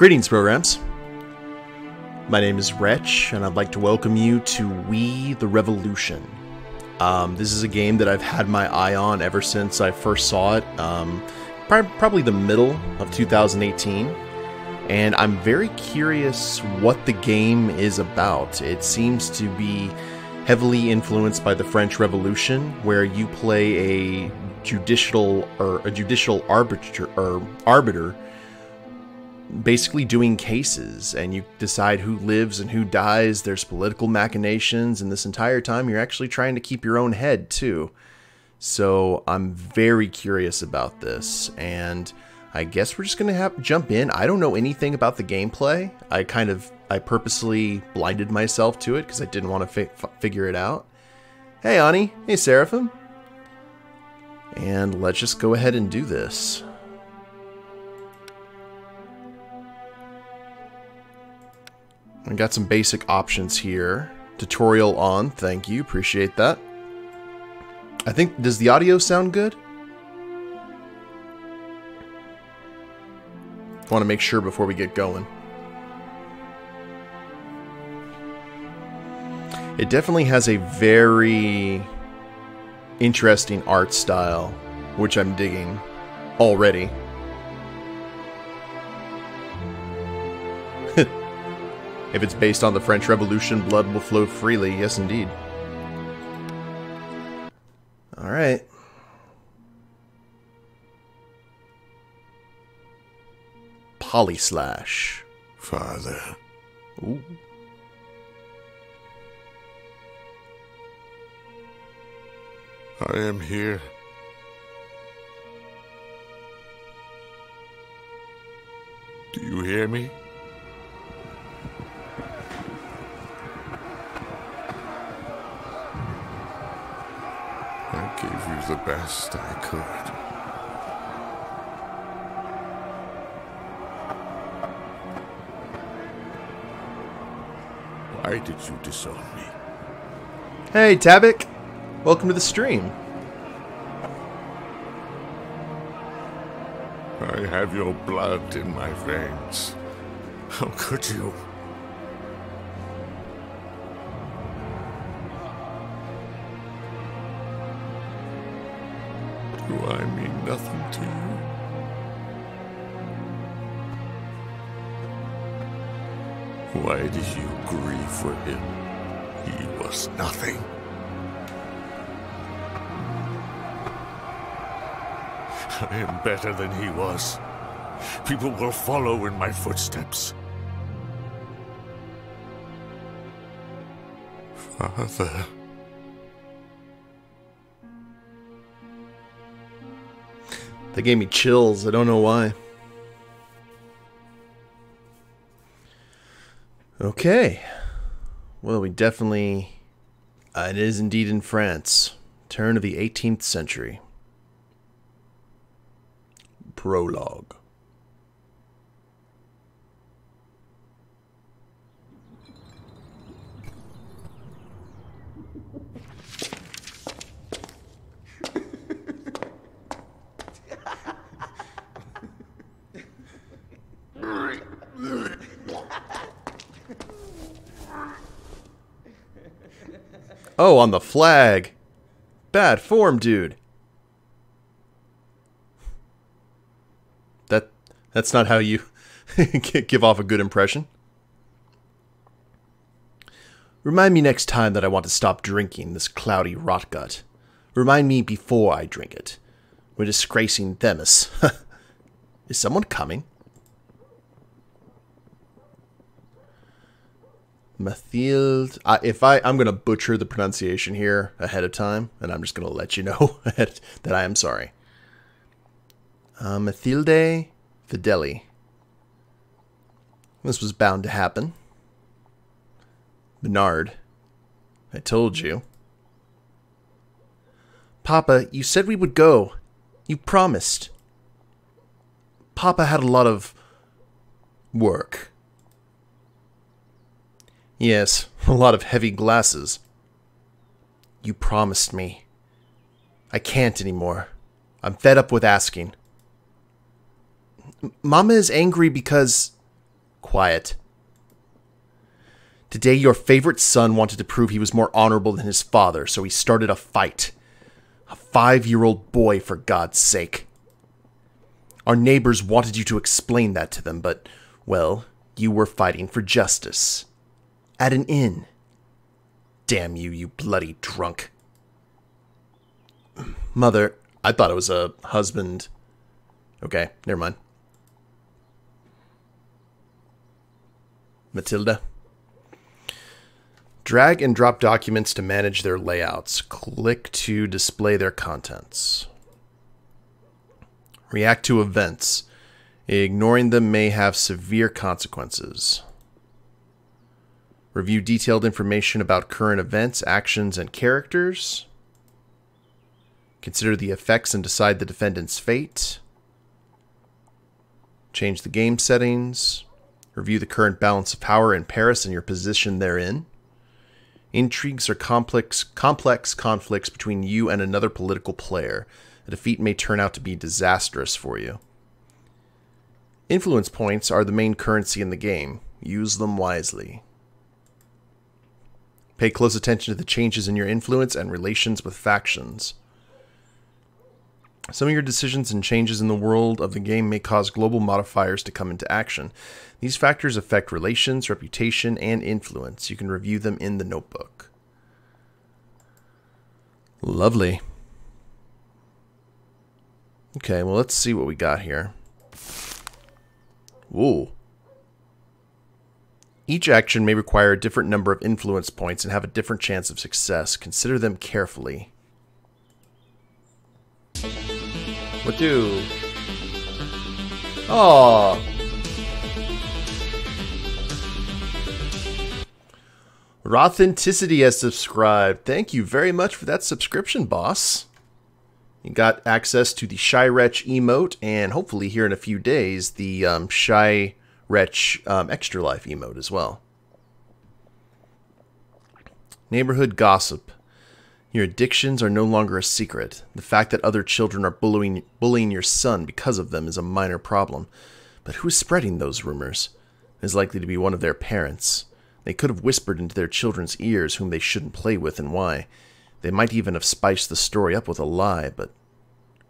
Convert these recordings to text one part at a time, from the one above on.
Greetings, programs. My name is Wretch, and I'd like to welcome you to We the Revolution. This is a game that I've had my eye on ever since I first saw it, probably the middle of 2018, and I'm very curious what the game is about. It seems to be heavily influenced by the French Revolution, where you play a judicial arbiter, basically doing cases, and you decide who lives and who dies. There's political machinations, and this entire time you're actually trying to keep your own head too. So I'm very curious about this, and I guess we're just gonna jump in. I don't know anything about the gameplay. I purposely blinded myself to it because I didn't want to figure it out. Hey Ani, hey Seraphim, and let's just go ahead and do this. I got some basic options here. Tutorial on, thank you, appreciate that. I think, does the audio sound good? I want to make sure before we get going. It definitely has a very interesting art style, which I'm digging already. If it's based on the French Revolution, blood will flow freely. Yes, indeed. Alright. Polyslash. Father. Ooh. I am here. Do you hear me? I gave you the best I could. Why did you disown me? Hey, Tabik. Welcome to the stream. I have your blood in my veins. How could you? Do I mean nothing to you? Why did you grieve for him? He was nothing. I am better than he was. People will follow in my footsteps. Father. They gave me chills. I don't know why. Okay. Well, we definitely... it is indeed in France. Turn of the 18th century. Prologue. Oh, on the flag. Bad form, dude. That's not how you give off a good impression. Remind me next time that I want to stop drinking this cloudy rotgut. Remind me before I drink it. We're disgracing Themis. Is someone coming? Mathilde. I'm going to butcher the pronunciation here ahead of time, and I'm just going to let you know that I am sorry. Mathilde Fideli. This was bound to happen. Bernard. I told you. Papa, you said we would go. You promised. Papa had a lot of work. Yes, a lot of heavy glasses. You promised me. I can't anymore. I'm fed up with asking. Mama is angry because Quiet. Today, your favorite son wanted to prove he was more honorable than his father, so he started a fight. A 5-year-old boy, for God's sake. Our neighbors wanted you to explain that to them, but, well, you were fighting for justice. At an inn. Damn you, you bloody drunk. Mother, I thought it was a husband. Okay, never mind. Matilda. Drag and drop documents to manage their layouts. Click to display their contents. React to events. Ignoring them may have severe consequences. Review detailed information about current events, actions, and characters. Consider the effects and decide the defendant's fate. Change the game settings. Review the current balance of power in Paris and your position therein. Intrigues are complex conflicts between you and another political player. A defeat may turn out to be disastrous for you. Influence points are the main currency in the game. Use them wisely. Pay close attention to the changes in your influence and relations with factions. Some of your decisions and changes in the world of the game may cause global modifiers to come into action. These factors affect relations, reputation, and influence. You can review them in the notebook. Lovely. Okay, well, let's see what we got here. Ooh. Each action may require a different number of influence points and have a different chance of success. Consider them carefully. What do? Oh. Rothenticity has subscribed. Thank you very much for that subscription, boss. You got access to the Shy Wretch emote, and hopefully here in a few days, the Shy Wretch Extra Life emote as well. Neighborhood gossip. Your addictions are no longer a secret. The fact that other children are bullying your son because of them is a minor problem. But who's spreading those rumors? It is likely to be one of their parents. They could have whispered into their children's ears whom they shouldn't play with and why. They might even have spiced the story up with a lie, but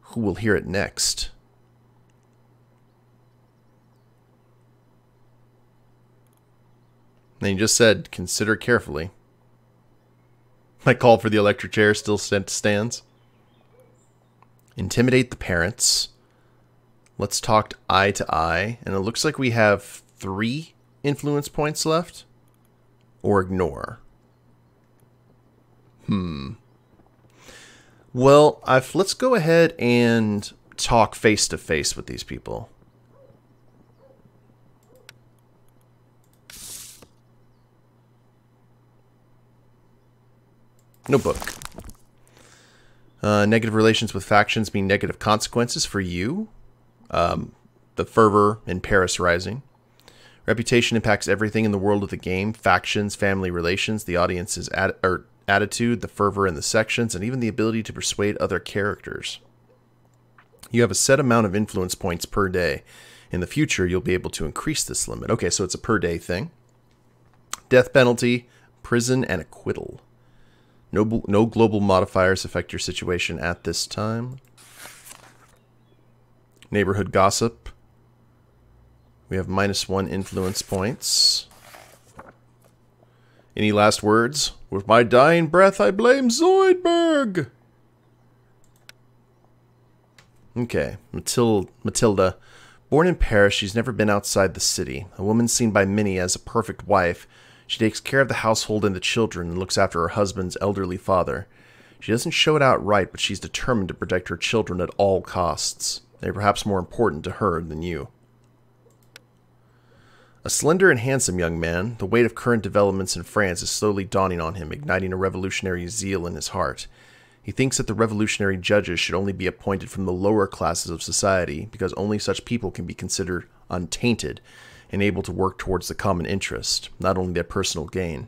who will hear it next? And you just said, consider carefully. My call for the electric chair still stands. Intimidate the parents. Let's talk eye to eye. And it looks like we have 3 influence points left. Or ignore. Well, let's go ahead and talk face to face with these people. Notebook. Negative relations with factions mean negative consequences for you. The fervor in Paris rising. Reputation impacts everything in the world of the game. Factions, family relations, the audience's attitude, the fervor in the sections, and even the ability to persuade other characters. You have a set amount of influence points per day. In the future, you'll be able to increase this limit. Okay, so it's a per day thing. Death penalty, prison, and acquittal. No global modifiers affect your situation at this time. Neighborhood gossip. We have -1 influence points. Any last words? With my dying breath, I blame Zoidberg! Okay, Matilda. Born in Paris, she's never been outside the city. A woman seen by many as a perfect wife. She takes care of the household and the children and looks after her husband's elderly father. She doesn't show it outright, but she's determined to protect her children at all costs. They're perhaps more important to her than you. A slender and handsome young man, the weight of current developments in France is slowly dawning on him, igniting a revolutionary zeal in his heart. He thinks that the revolutionary judges should only be appointed from the lower classes of society, because only such people can be considered untainted and able to work towards the common interest, not only their personal gain.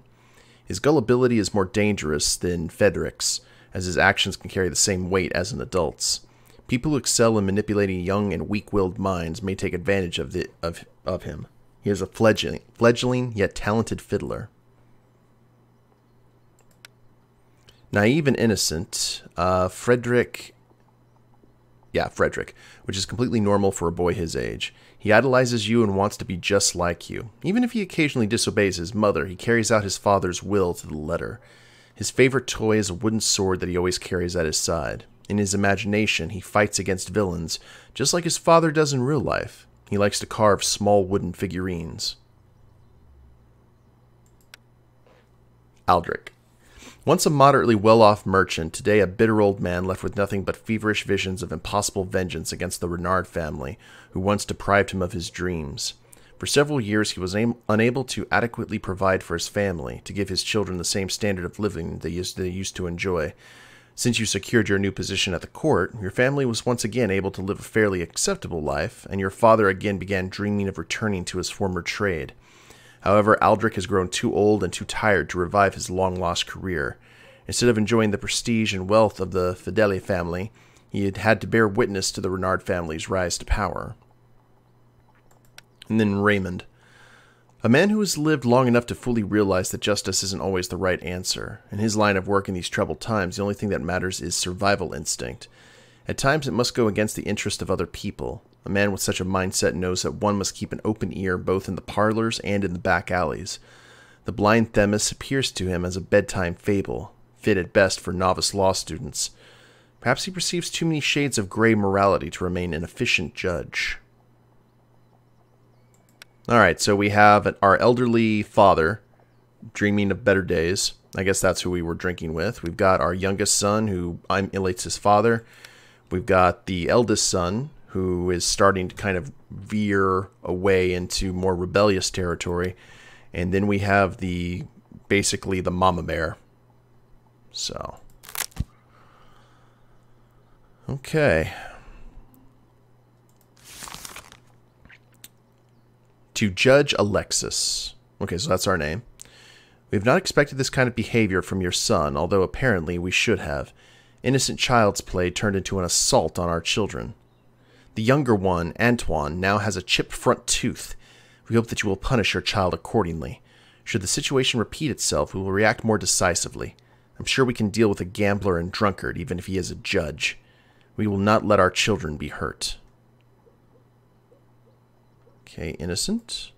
His gullibility is more dangerous than Frederick's, as his actions can carry the same weight as an adult's. People who excel in manipulating young and weak-willed minds may take advantage of him. He is a fledgling yet talented fiddler. Naive and innocent, Frederick, which is completely normal for a boy his age. He idolizes you and wants to be just like you. Even if he occasionally disobeys his mother, he carries out his father's will to the letter. His favorite toy is a wooden sword that he always carries at his side. In his imagination, he fights against villains, just like his father does in real life. He likes to carve small wooden figurines. Aldrich. Once a moderately well-off merchant, today a bitter old man left with nothing but feverish visions of impossible vengeance against the Renard family, who once deprived him of his dreams. For several years he was unable to adequately provide for his family, to give his children the same standard of living they used to enjoy. Since you secured your new position at the court, your family was once again able to live a fairly acceptable life, and your father again began dreaming of returning to his former trade. However, Aldrich has grown too old and too tired to revive his long-lost career. Instead of enjoying the prestige and wealth of the Fideli family, he had had to bear witness to the Renard family's rise to power. And then Raymond. A man who has lived long enough to fully realize that justice isn't always the right answer. In his line of work in these troubled times, the only thing that matters is survival instinct. At times it must go against the interest of other people. A man with such a mindset knows that one must keep an open ear both in the parlors and in the back alleys. The blind Themis appears to him as a bedtime fable, fit at best for novice law students. Perhaps he perceives too many shades of gray morality to remain an efficient judge. Alright, so we have our elderly father dreaming of better days. I guess that's who we were drinking with. We've got our youngest son who emulates his father. We've got the eldest son who is starting to kind of veer away into more rebellious territory. And then we have basically the mama bear. So. Okay. To Judge Alexis. Okay, so that's our name. We have not expected this kind of behavior from your son, although apparently we should have. Innocent child's play turned into an assault on our children. The younger one, Antoine, now has a chipped front tooth. We hope that you will punish your child accordingly. Should the situation repeat itself, we will react more decisively. I'm sure we can deal with a gambler and drunkard, even if he is a judge. We will not let our children be hurt. Okay, innocent.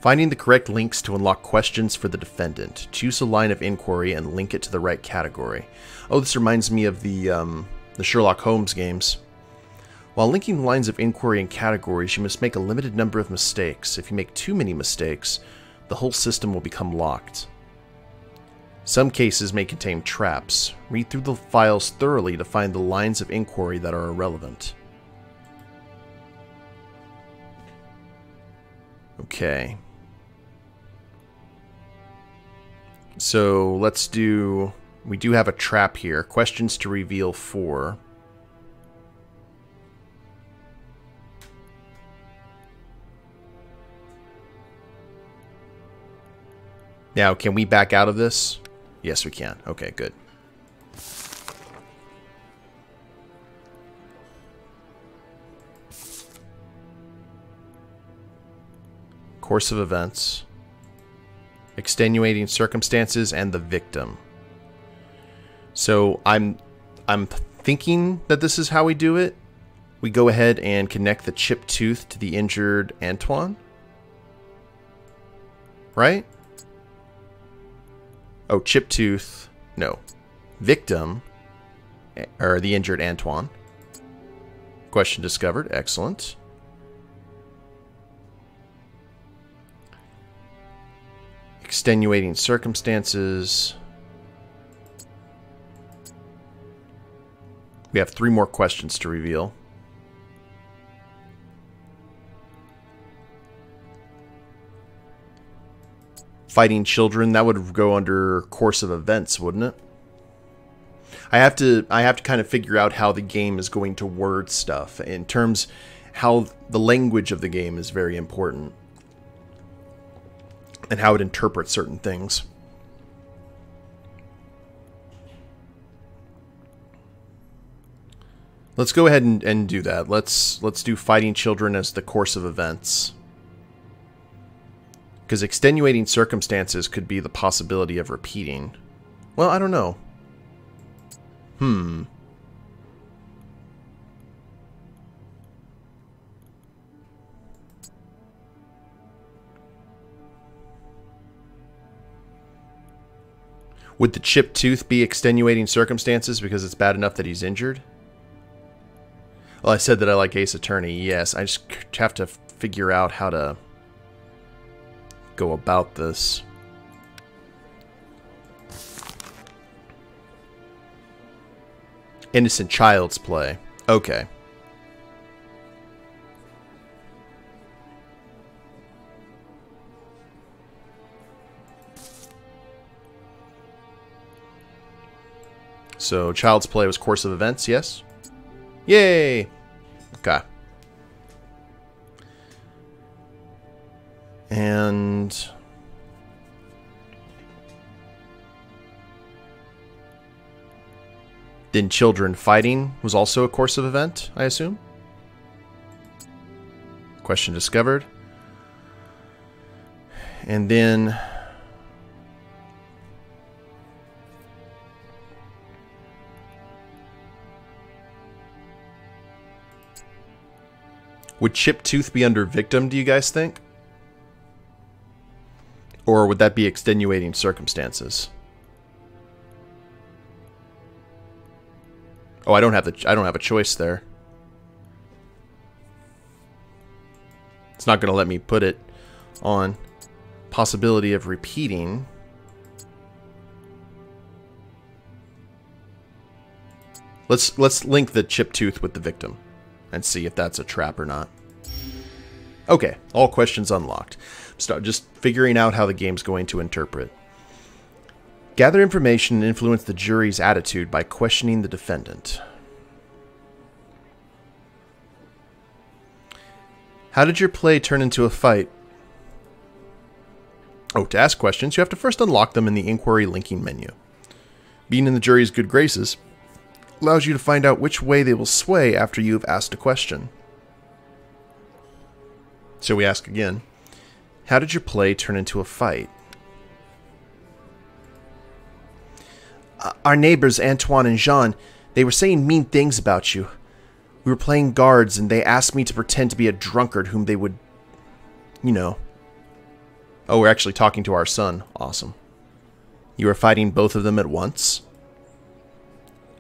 Finding the correct links to unlock questions for the defendant. Choose a line of inquiry and link it to the right category. Oh, this reminds me of the Sherlock Holmes games. While linking lines of inquiry and categories, you must make a limited number of mistakes. If you make too many mistakes, the whole system will become locked. Some cases may contain traps. Read through the files thoroughly to find the lines of inquiry that are irrelevant. Okay. So let's do... We do have a trap here. Questions to reveal 4. Now, can we back out of this? Yes, we can. Okay, good. Course of events. Extenuating circumstances and the victim. So I'm thinking that this is how we do it. We go ahead and connect the chipped tooth to the injured Antoine. Right? Oh, chipped tooth. No. Victim. Or the injured Antoine. Question discovered. Excellent. Extenuating circumstances. We have 3 more questions to reveal. Fighting children, that would go under course of events, wouldn't it? I have to kind of figure out how the game is going to word stuff. In terms, how the language of the game is very important. And how it interprets certain things. Let's go ahead and do that. Let's do fighting children as the course of events. Because extenuating circumstances could be the possibility of repeating. Well, I don't know. Would the chipped tooth be extenuating circumstances because it's bad enough that he's injured? Well, I said that I like Ace Attorney. Yes, I just have to figure out how to go about this. Innocent child's play. Okay. So, child's play was course of events, yes? Yay! Okay. And then children fighting was also a course of event, I assume? Question discovered. And then would chipped tooth be under victim, do you guys think? Or would that be extenuating circumstances? Oh, I don't have a choice there. It's not going to let me put it on possibility of repeating. Let's link the chipped tooth with the victim and see if that's a trap or not. Okay, all questions unlocked. Start just figuring out how the game's going to interpret. Gather information and influence the jury's attitude by questioning the defendant. How did your play turn into a fight? Oh, to ask questions, you have to first unlock them in the inquiry linking menu. Being in the jury's good graces allows you to find out which way they will sway after you have asked a question. So we ask again, how did your play turn into a fight? Our neighbors, Antoine and Jean, they were saying mean things about you. We were playing guards and they asked me to pretend to be a drunkard whom they would, you know. Oh, we're actually talking to our son. Awesome. You were fighting both of them at once?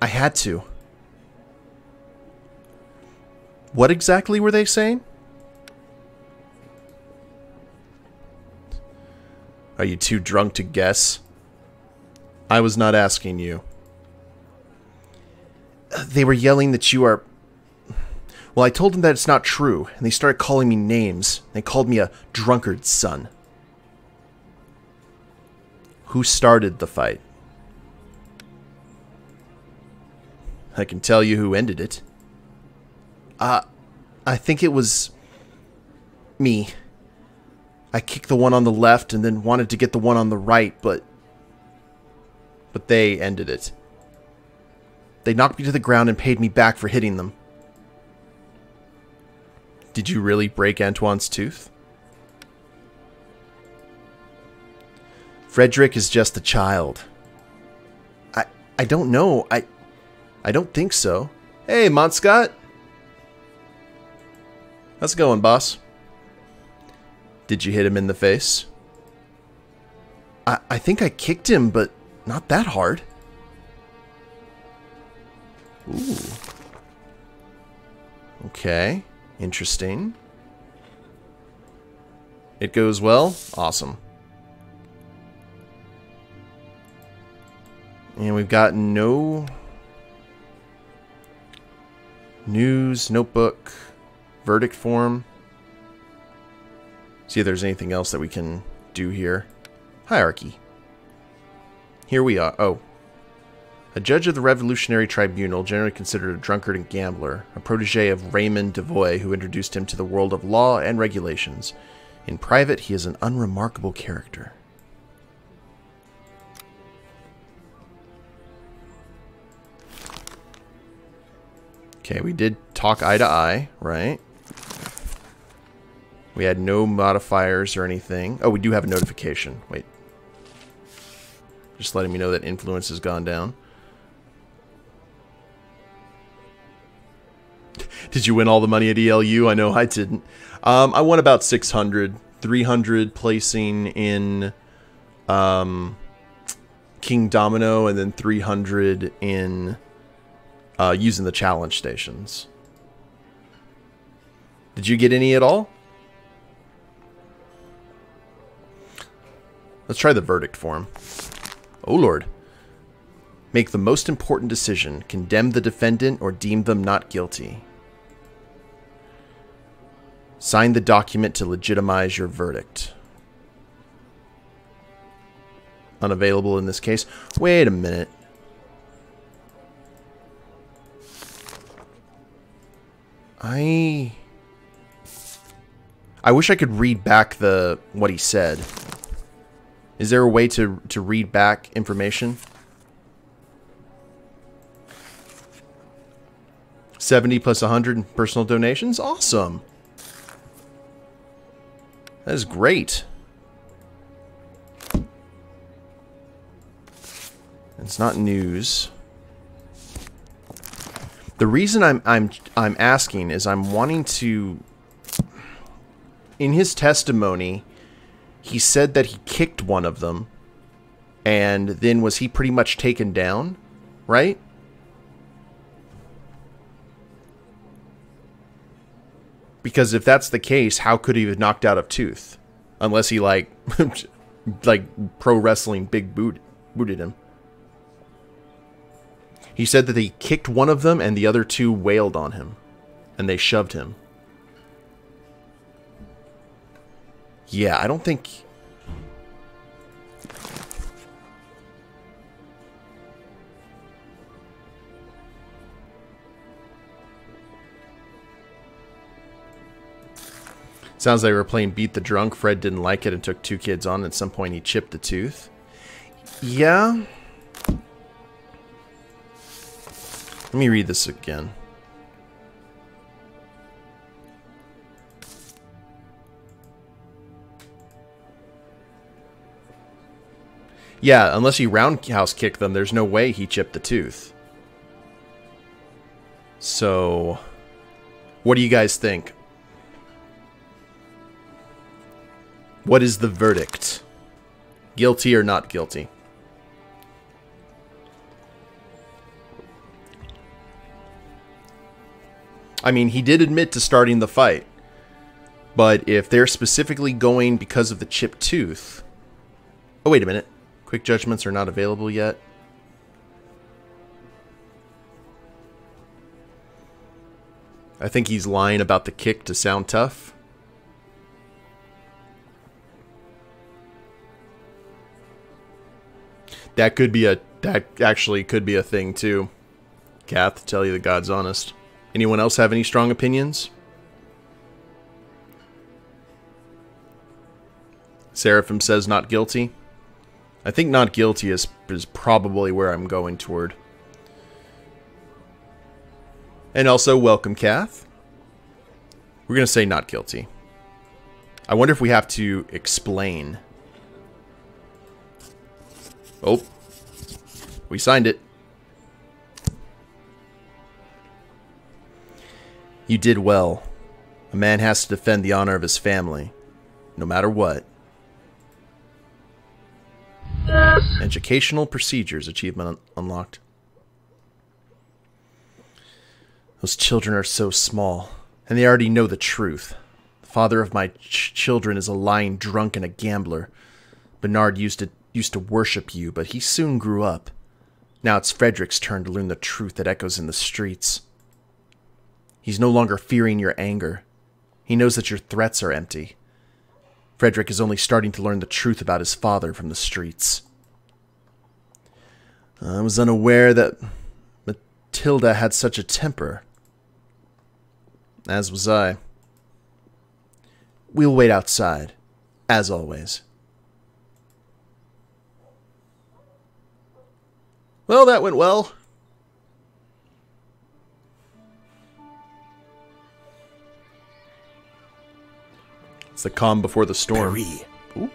I had to. What exactly were they saying? Are you too drunk to guess? I was not asking you. They were yelling that you are... Well, I told them that it's not true, and they started calling me names. They called me a drunkard's son. Who started the fight? I can tell you who ended it. I think it was... me. I kicked the one on the left and then wanted to get the one on the right, but they ended it. They knocked me to the ground and paid me back for hitting them. Did you really break Antoine's tooth? Frederick is just a child. I don't know. I don't think so. Hey, Montscott. How's it going, boss? Did you hit him in the face? I think I kicked him, but not that hard. Ooh. Okay. Interesting. It goes well? Awesome. And we've got no news, notebook, verdict form. See if there's anything else that we can do here. Hierarchy. Here we are. Oh. A judge of the Revolutionary Tribunal, generally considered a drunkard and gambler, a protege of Raymond Devoy, who introduced him to the world of law and regulations. In private, he is an unremarkable character. Okay, we did talk eye to eye, right? We had no modifiers or anything. Oh, we do have a notification. Wait. Just letting me know that influence has gone down. Did you win all the money at ELU? I know I didn't. I won about 600. 300 placing in King Domino, and then 300 in using the challenge stations. Did you get any at all? Let's try the verdict form. Oh, Lord. Make the most important decision. Condemn the defendant or deem them not guilty. Sign the document to legitimize your verdict. Unavailable in this case. Wait a minute. I wish I could read back what he said. Is there a way to read back information? 70 plus 100 in personal donations? Awesome. That is great. It's not news. The reason I'm asking is I'm wanting to. In his testimony, he said that he kicked one of them, and then was he pretty much taken down, right? Because if that's the case, how could he have knocked out a tooth? Unless he, like, like pro wrestling big booted him. He said that he kicked one of them and the other two wailed on him. And they shoved him. Yeah, I don't think... Sounds like we're playing Beat the Drunk. Fred didn't like it and took 2 kids on. At some point, he chipped a tooth. Yeah. Let me read this again. Yeah, unless he roundhouse kicked them, there's no way he chipped the tooth. So, what do you guys think? What is the verdict? Guilty or not guilty? I mean, he did admit to starting the fight. But if they're specifically going because of the chipped tooth... Oh, wait a minute. Quick judgments are not available yet. I think he's lying about the kick to sound tough. That could be that actually could be a thing too. Kath, to tell you the God's honest. Anyone else have any strong opinions? Seraphim says not guilty. I think not guilty is probably where I'm going toward. And also, welcome, Kath. We're going to say not guilty. I wonder if we have to explain. Oh. We signed it. You did well. A man has to defend the honor of his family, no matter what. Educational procedures achievement unlocked. Those children are so small, and they already know the truth. The father of my children is a lying drunk and a gambler. Bernard used to worship you, but he soon grew up. Now it's Frederick's turn to learn the truth that echoes in the streets. He's no longer fearing your anger. He knows that your threats are empty. Frederick is only starting to learn the truth about his father from the streets. I was unaware that Matilda had such a temper. As was I. We'll wait outside, as always. Well, that went well. It's the calm before the storm. Paris. Ooh.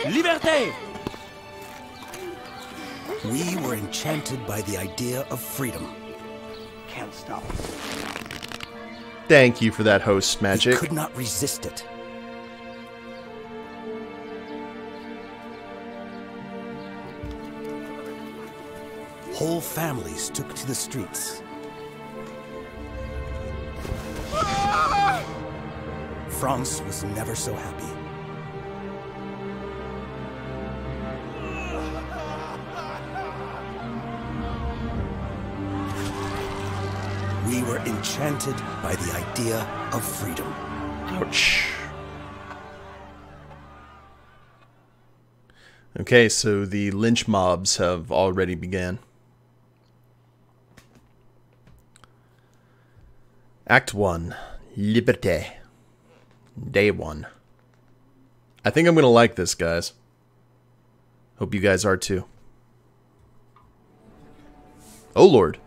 Liberté! We were enchanted by the idea of freedom. Can't stop. Thank you for that host magic. We could not resist it. Whole families took to the streets. France was never so happy. We were enchanted by the idea of freedom. Ouch. Okay, so the lynch mobs have already began. Act 1. Liberté. Day 1. I think I'm going to like this, guys. Hope you guys are too. Oh, Lord.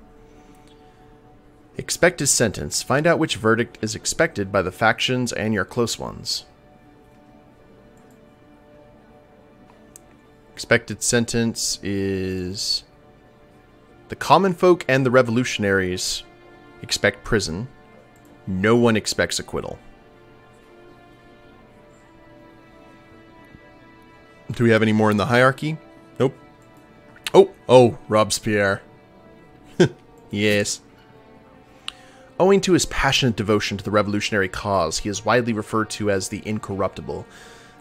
Expected sentence. Find out which verdict is expected by the factions and your close ones. Expected sentence is... The common folk and the revolutionaries expect prison. No one expects acquittal. Do we have any more in the hierarchy? Nope. Oh, Robespierre. Yes. Owing to his passionate devotion to the revolutionary cause, he is widely referred to as the Incorruptible.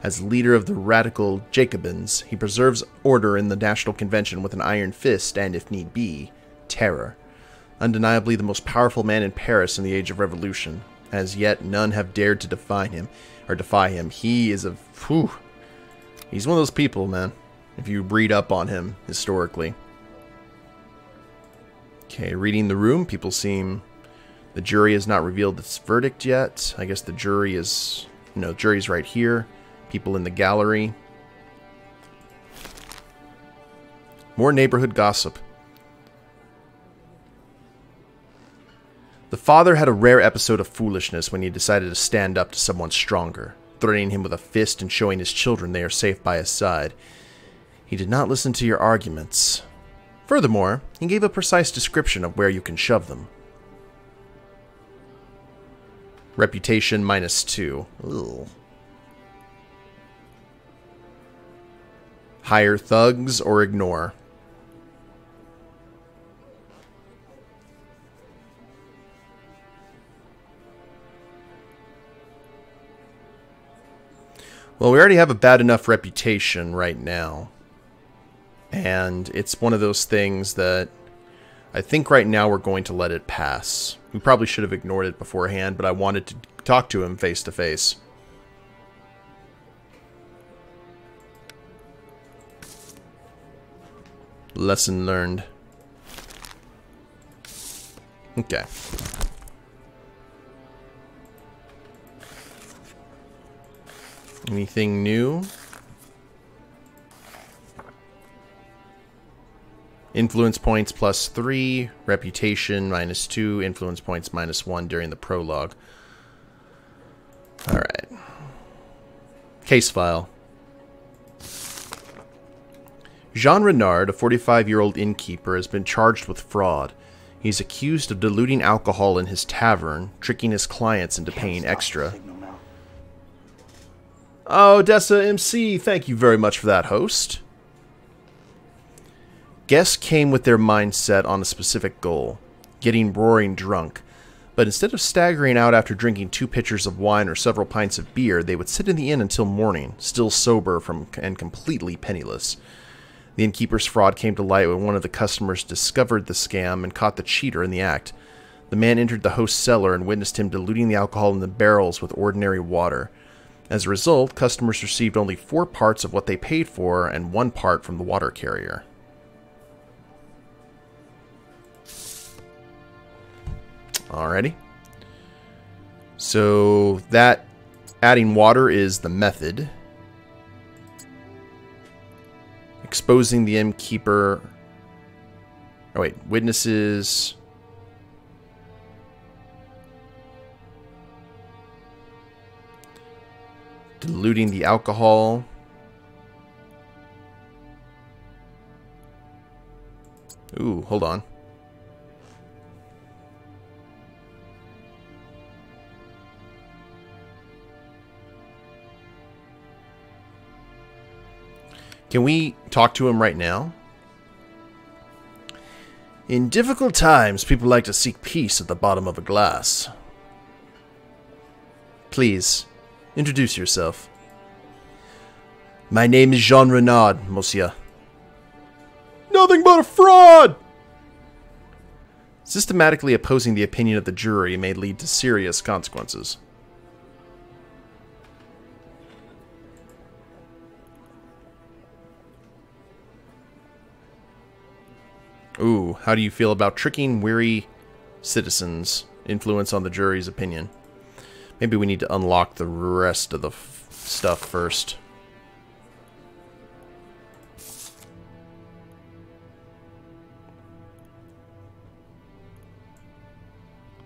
As leader of the radical Jacobins, he preserves order in the National Convention with an iron fist and, if need be, terror. Undeniably the most powerful man in Paris in the Age of Revolution. As yet, none have dared to defy him. He is a... Whew, he's one of those people, man, if you read up on him historically. Okay, reading the room, people seem... The jury has not revealed its verdict yet. I guess the jury is... No, jury's right here. People in the gallery. More neighborhood gossip. The father had a rare episode of foolishness when he decided to stand up to someone stronger, threatening him with a fist and showing his children they are safe by his side. He did not listen to your arguments. Furthermore, he gave a precise description of where you can shove them. Reputation -2. Ugh. Hire thugs or ignore. Well, we already have a bad enough reputation right now. And it's one of those things that I think right now we're going to let it pass. We probably should have ignored it beforehand, but I wanted to talk to him face to face. Lesson learned. Okay. Anything new? Influence points +3, reputation -2, influence points -1 during the prologue. Alright. Case file. Jean Renard, a 45-year-old innkeeper, has been charged with fraud. He's accused of diluting alcohol in his tavern, tricking his clients into paying extra. Oh, Dessa MC, thank you very much for that, host. Guests came with their mindset on a specific goal, getting roaring drunk. But instead of staggering out after drinking 2 pitchers of wine or several pints of beer, they would sit in the inn until morning, still sober and completely penniless. The innkeeper's fraud came to light when one of the customers discovered the scam and caught the cheater in the act. The man entered the host's cellar and witnessed him diluting the alcohol in the barrels with ordinary water. As a result, customers received only 4 parts of what they paid for and 1 part from the water carrier. Alrighty. So that adding water is the method. Exposing the innkeeper. Oh wait, witnesses. Diluting the alcohol. Ooh, hold on. Can we talk to him right now? In difficult times, people like to seek peace at the bottom of a glass. Please, introduce yourself. My name is Jean Renard, monsieur. Nothing but a fraud! Systematically opposing the opinion of the jury may lead to serious consequences. Ooh, how do you feel about tricking weary citizens? Influence on the jury's opinion. Maybe we need to unlock the rest of the stuff first.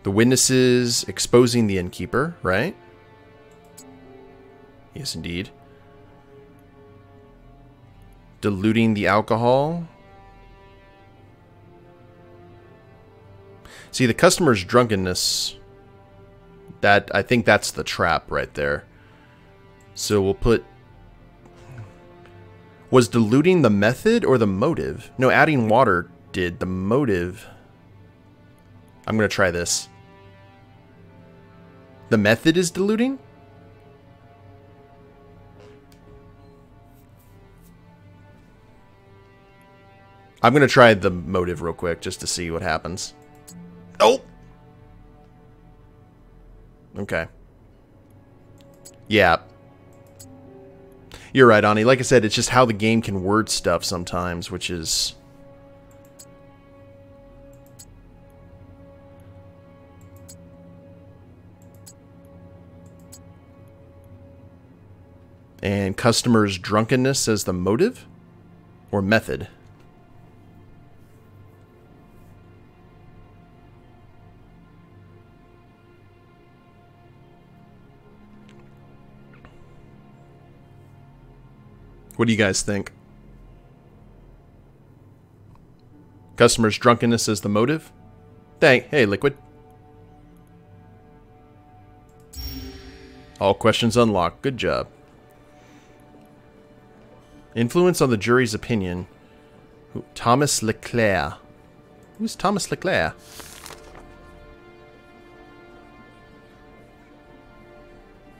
The witnesses exposing the innkeeper, right? Yes, indeed. Diluting the alcohol. See, the customer's drunkenness, that I think that's the trap right there. So we'll put... Was diluting the method or the motive? No, adding water did. The motive... I'm going to try this. The method is diluting? I'm going to try the motive real quick just to see what happens. Oh! Okay. Yeah. You're right, Ani. Like I said, it's just how the game can word stuff sometimes, which is... And customer's drunkenness as the motive? Or method? What do you guys think? Customer's drunkenness as the motive? Hey, Liquid. All questions unlocked. Good job. Influence on the jury's opinion. Thomas Leclerc. Who's Thomas Leclerc?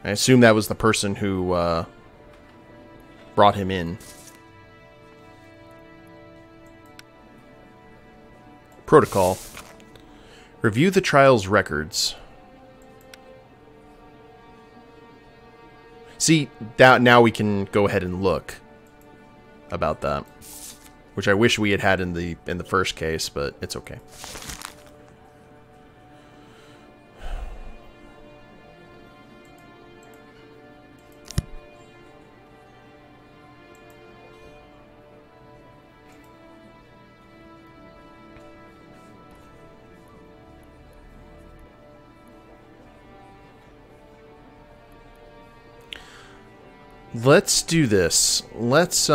I assume that was the person who brought him in. Protocol. Review the trial's records. See, now we can go ahead and look about that, which I wish we had in the first case, but it's okay. Let's do this. Let's,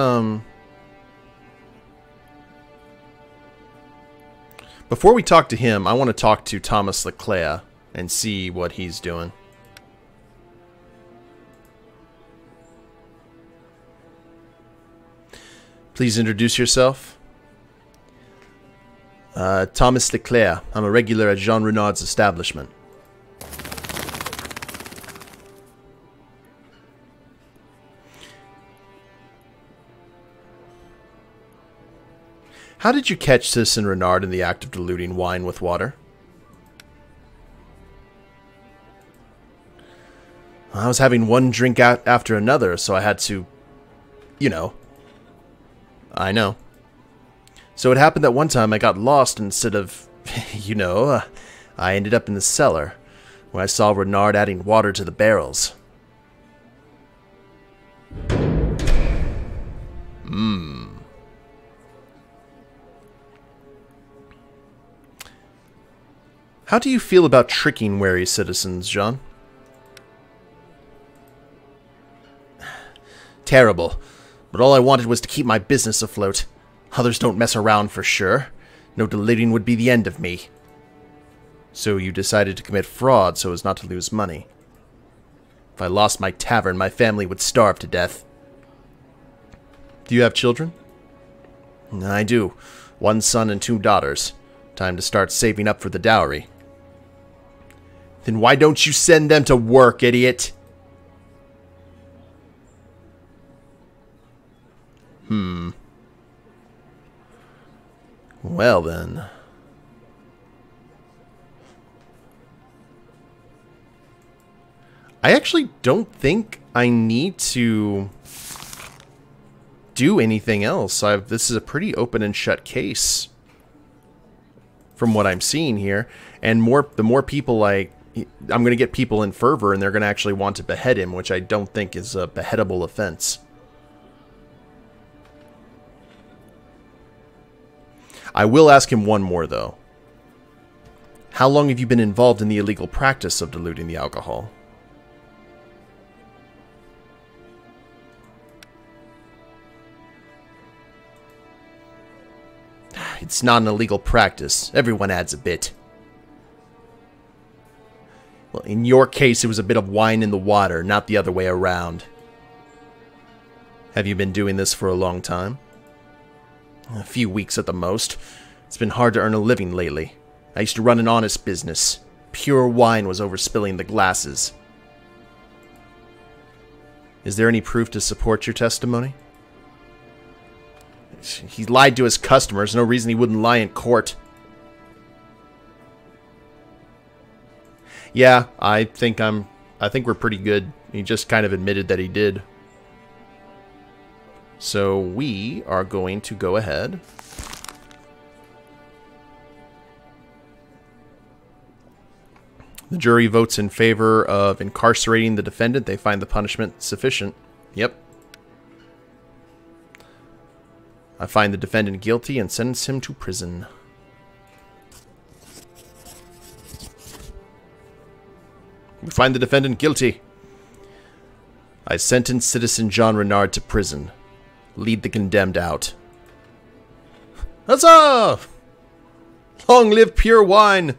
before we talk to him, I want to talk to Thomas Leclerc and see what he's doing. Please introduce yourself. Thomas Leclerc. I'm a regular at Jean Renard's establishment. How did you catch Citizen Renard in the act of diluting wine with water? I was having one drink after another, so I had to, you know. I know. So it happened that one time I got lost, and instead of, you know, I ended up in the cellar, where I saw Renard adding water to the barrels. How do you feel about tricking wary citizens, John? Terrible. But all I wanted was to keep my business afloat. Others don't mess around for sure. No delirium would be the end of me. So you decided to commit fraud so as not to lose money. If I lost my tavern, my family would starve to death. Do you have children? I do. 1 son and 2 daughters. Time to start saving up for the dowry. Then why don't you send them to work, idiot? Well then. I actually don't think I need to do anything else. This is a pretty open and shut case from what I'm seeing here. And the more people I'm going to get people in fervor and they're going to actually want to behead him, which I don't think is a beheadable offense. I will ask him one more, though. How long have you been involved in the illegal practice of diluting the alcohol? It's not an illegal practice. Everyone adds a bit. Well, in your case, it was a bit of wine in the water, not the other way around. Have you been doing this for a long time? A few weeks at the most. It's been hard to earn a living lately. I used to run an honest business. Pure wine was overspilling the glasses. Is there any proof to support your testimony? He lied to his customers. No reason he wouldn't lie in court. Yeah, I think we're pretty good. He just kind of admitted that he did. So we are going to go ahead. The jury votes in favor of incarcerating the defendant. They find the punishment sufficient. Yep. I find the defendant guilty and sentence him to prison. We find the defendant guilty. I sentence Citizen John Renard to prison. Lead the condemned out. Huzzah! Long live pure wine!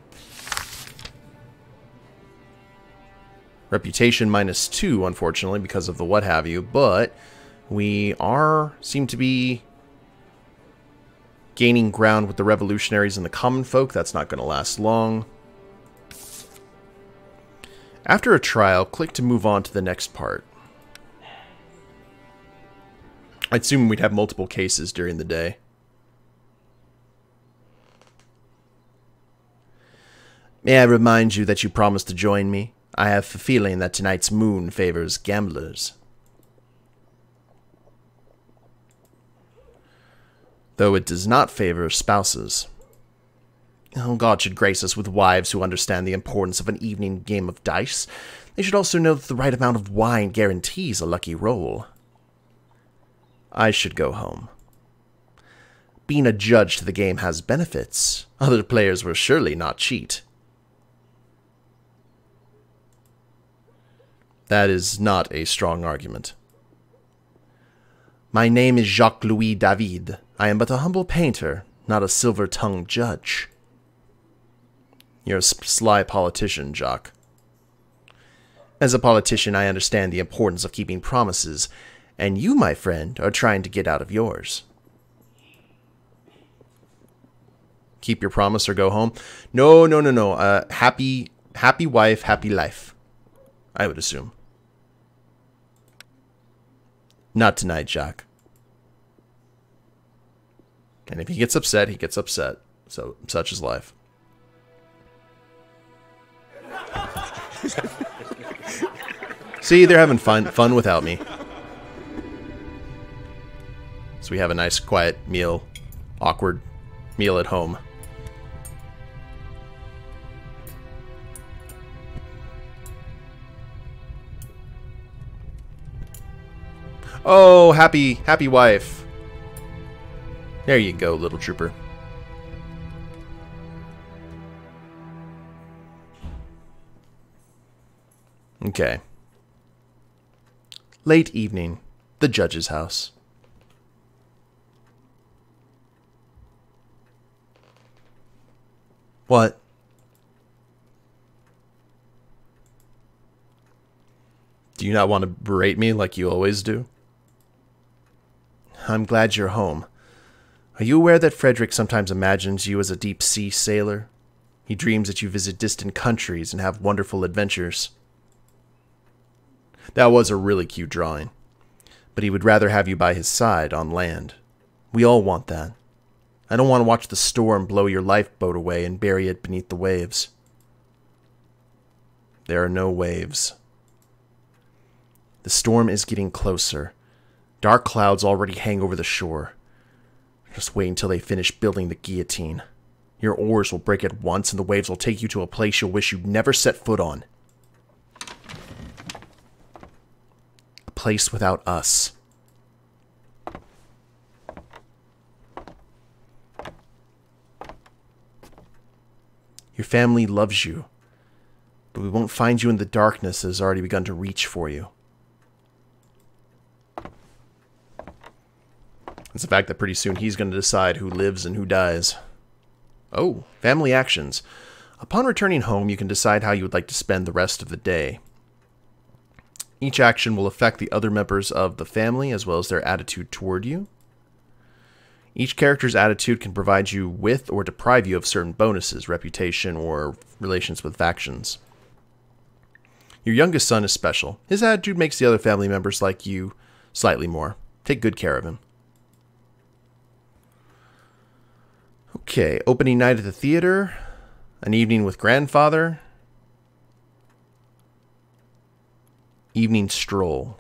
Reputation -2, unfortunately, because of the what have you, but we seem to be gaining ground with the revolutionaries and the common folk. That's not going to last long. After a trial, click to move on to the next part. I'd assume we'd have multiple cases during the day. May I remind you that you promised to join me? I have a feeling that tonight's moon favors gamblers. Though it does not favor spouses. Oh, God should grace us with wives who understand the importance of an evening game of dice. They should also know that the right amount of wine guarantees a lucky roll. I should go home. Being a judge to the game has benefits. Other players will surely not cheat. That is not a strong argument. My name is Jacques-Louis David. I am but a humble painter, not a silver-tongued judge. You're a sly politician, Jacques. As a politician, I understand the importance of keeping promises, and you, my friend, are trying to get out of yours. Keep your promise or go home? No. Happy wife, happy life. I would assume. Not tonight, Jacques. And if he gets upset, he gets upset. So, such is life. See, they're having fun without me. So we have a nice, quiet meal. Awkward meal at home. Oh, happy wife. There you go, little trooper. Okay. Late evening. the judge's house. What? Do you not want to berate me like you always do? I'm glad you're home. Are you aware that Frederick sometimes imagines you as a deep-sea sailor? He dreams that you visit distant countries and have wonderful adventures. That was a really cute drawing. But he would rather have you by his side on land. We all want that. I don't want to watch the storm blow your lifeboat away and bury it beneath the waves. There are no waves. The storm is getting closer. Dark clouds already hang over the shore. Just wait until they finish building the guillotine. Your oars will break at once and the waves will take you to a place you'll wish you'd never set foot on. A place without us. Your family loves you, but we won't find you in the darkness that has already begun to reach for you. It's the fact that pretty soon he's going to decide who lives and who dies. Oh, family actions. Upon returning home, you can decide how you would like to spend the rest of the day. Each action will affect the other members of the family as well as their attitude toward you. Each character's attitude can provide you with or deprive you of certain bonuses, reputation, or relations with factions. Your youngest son is special. His attitude makes the other family members like you slightly more. Take good care of him. Okay, opening night at the theater, an evening with grandfather, evening stroll.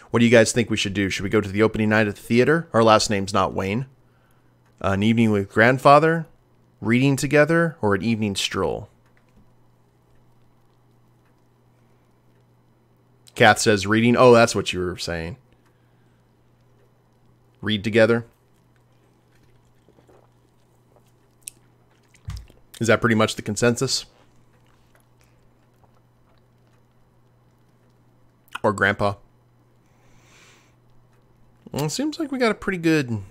What do you guys think we should do? Should we go to the opening night at the theater? Our last name's not Wayne. An evening with grandfather, reading together, or an evening stroll? Kath says reading. Oh, that's what you were saying. Read together. Is that pretty much the consensus? Or Grandpa? Well, it seems like we got a pretty good...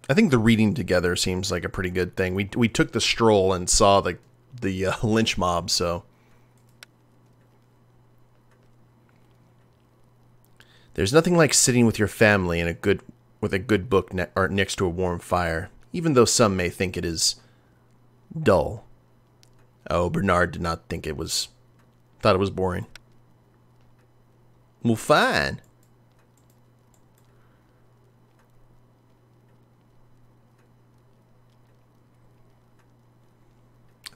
I think the reading together seems like a pretty good thing. We took the stroll and saw the lynch mob, so... There's nothing like sitting with your family in with a good book next to a warm fire, even though some may think it is dull. Oh, Bernard did not think it was... Thought it was boring. Well, fine.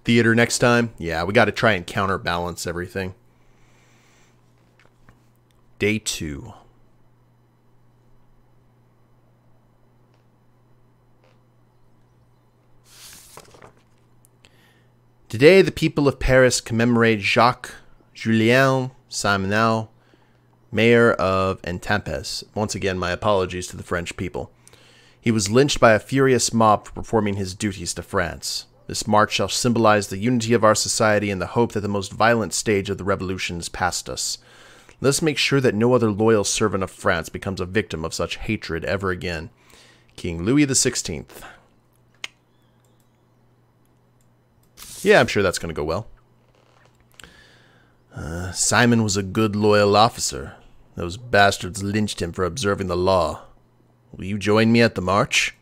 Theater next time? Yeah, we got to try and counterbalance everything. Day 2. Today, the people of Paris commemorate Jacques Julien Simonal, mayor of Etampes. Once again, my apologies to the French people. He was lynched by a furious mob for performing his duties to France. This march shall symbolize the unity of our society and the hope that the most violent stage of the revolution is past us. Let us make sure that no other loyal servant of France becomes a victim of such hatred ever again. King Louis XVI. Yeah, I'm sure that's going to go well. Simon was a good, loyal officer. Those bastards lynched him for observing the law. Will you join me at the march?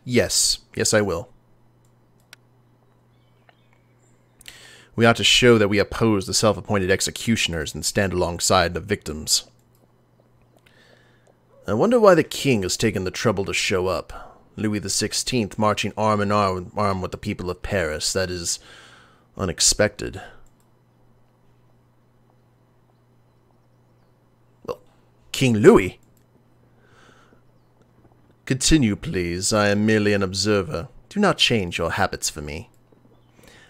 Yes. Yes, I will. We ought to show that we oppose the self-appointed executioners and stand alongside the victims. I wonder why the king has taken the trouble to show up. Louis XVI marching arm in arm with the people of Paris. That is unexpected. Well, King Louis? Continue, please. I am merely an observer. Do not change your habits for me.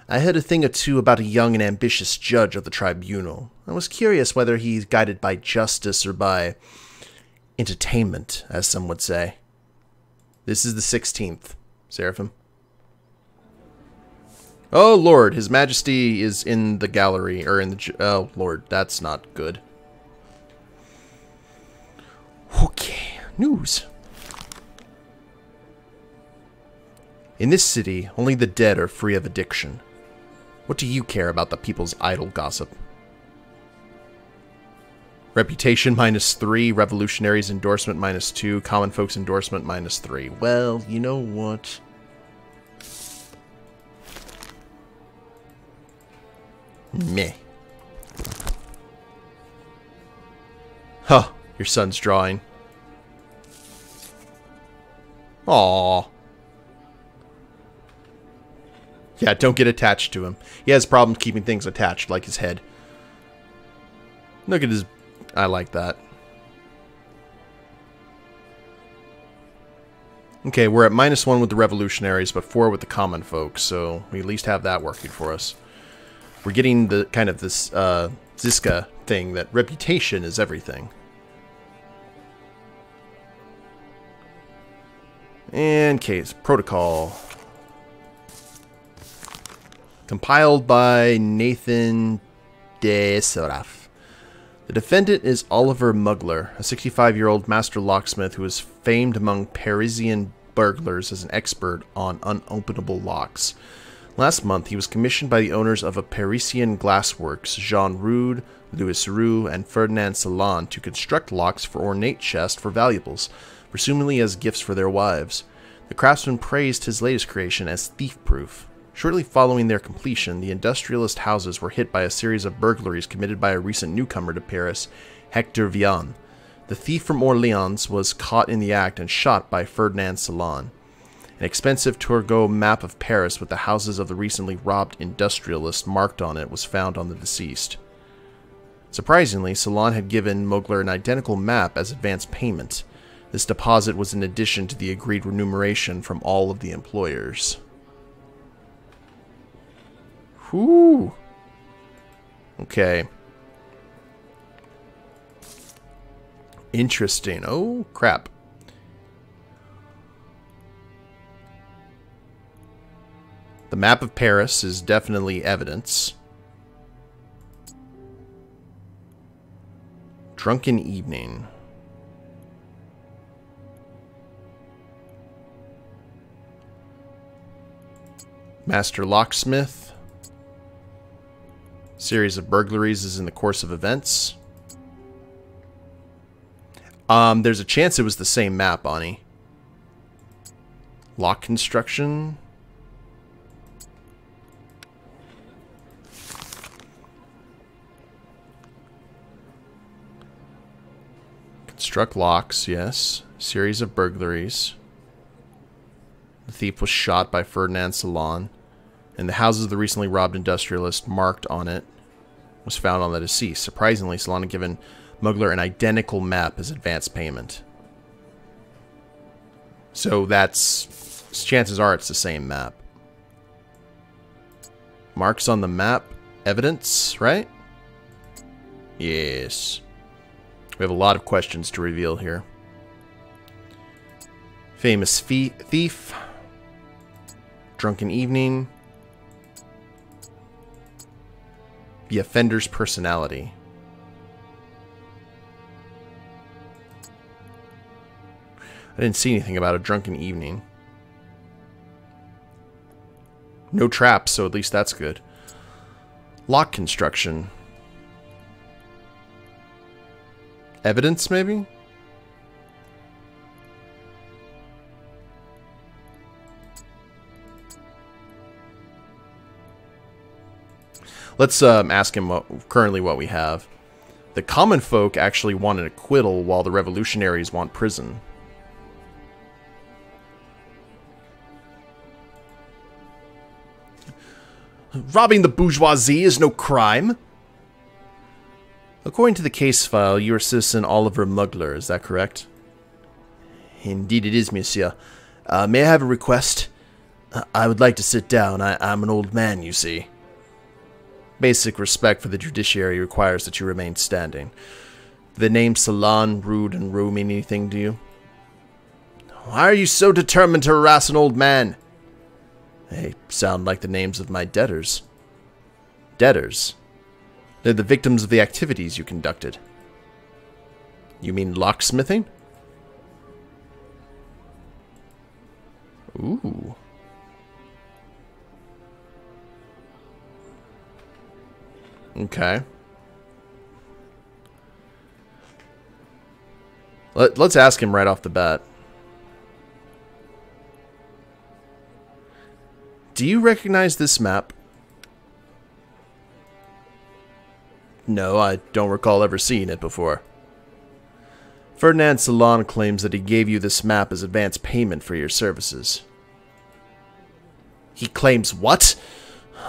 I heard a thing or two about a young and ambitious judge of the tribunal. I was curious whether he's guided by justice or by entertainment, as some would say. This is the 16th, Seraphim. Oh, Lord, His Majesty is in the gallery, or in the... Oh, Lord, that's not good. Okay, news. In this city, only the dead are free of addiction. What do you care about the people's idle gossip? Reputation -3, revolutionaries endorsement -2, common folks endorsement -3. Well, you know what? Meh. Huh, your son's drawing. Aww. Yeah, don't get attached to him. He has problems keeping things attached, like his head. Look at his... I like that. Okay, we're at -1 with the revolutionaries, but 4 with the common folks, so we at least have that working for us. We're getting the kind of this Ziska thing that reputation is everything. And case protocol. Compiled by Nathan de Seraf. The defendant is Oliver Mugler, a 65-year-old master locksmith who is famed among Parisian burglars as an expert on unopenable locks. Last month, he was commissioned by the owners of a Parisian glassworks, Jean Rude, Louis Roux, and Ferdinand Salon, to construct locks for ornate chests for valuables, presumably as gifts for their wives. The craftsman praised his latest creation as thief-proof. Shortly following their completion, the industrialist houses were hit by a series of burglaries committed by a recent newcomer to Paris, Hector Vian. The thief from Orleans was caught in the act and shot by Ferdinand Salon. An expensive Turgot map of Paris with the houses of the recently robbed industrialist marked on it was found on the deceased. Surprisingly, Salon had given Mugler an identical map as advance payment. This deposit was in addition to the agreed remuneration from all of the employers. Whew. Okay. Interesting. Oh, crap. The map of Paris is definitely evidence. Drunken evening. Master locksmith. Series of burglaries is in the course of events. There's a chance it was the same map, Bonnie. Lock construction. Construct locks, yes. Series of burglaries. The thief was shot by Ferdinand Salon, and the houses of the recently robbed industrialist marked on it was found on the deceased. Surprisingly, Salon had given Mugler an identical map as advance payment. So that's... chances are it's the same map. Marks on the map. Evidence, right? Yes. We have a lot of questions to reveal here. Famous thief. Drunken evening. The offender's personality. I didn't see anything about a drunken evening. No traps, so at least that's good. Lock construction. Evidence, maybe? Let's ask him currently what we have. The common folk actually want an acquittal, while the revolutionaries want prison. Robbing the bourgeoisie is no crime. According to the case file, you are citizen Oliver Mugler, is that correct? Indeed it is, monsieur. May I have a request? I would like to sit down. I'm an old man, you see. Basic respect for the judiciary requires that you remain standing. The names Salon, Rude, and Roux mean anything to you? Why are you so determined to harass an old man? They sound like the names of my debtors. Debtors? They're the victims of the activities you conducted. You mean locksmithing? Ooh. Okay. Let's ask him right off the bat. Do you recognize this map? No, I don't recall ever seeing it before. Ferdinand Salon claims that he gave you this map as advance payment for your services. He claims what?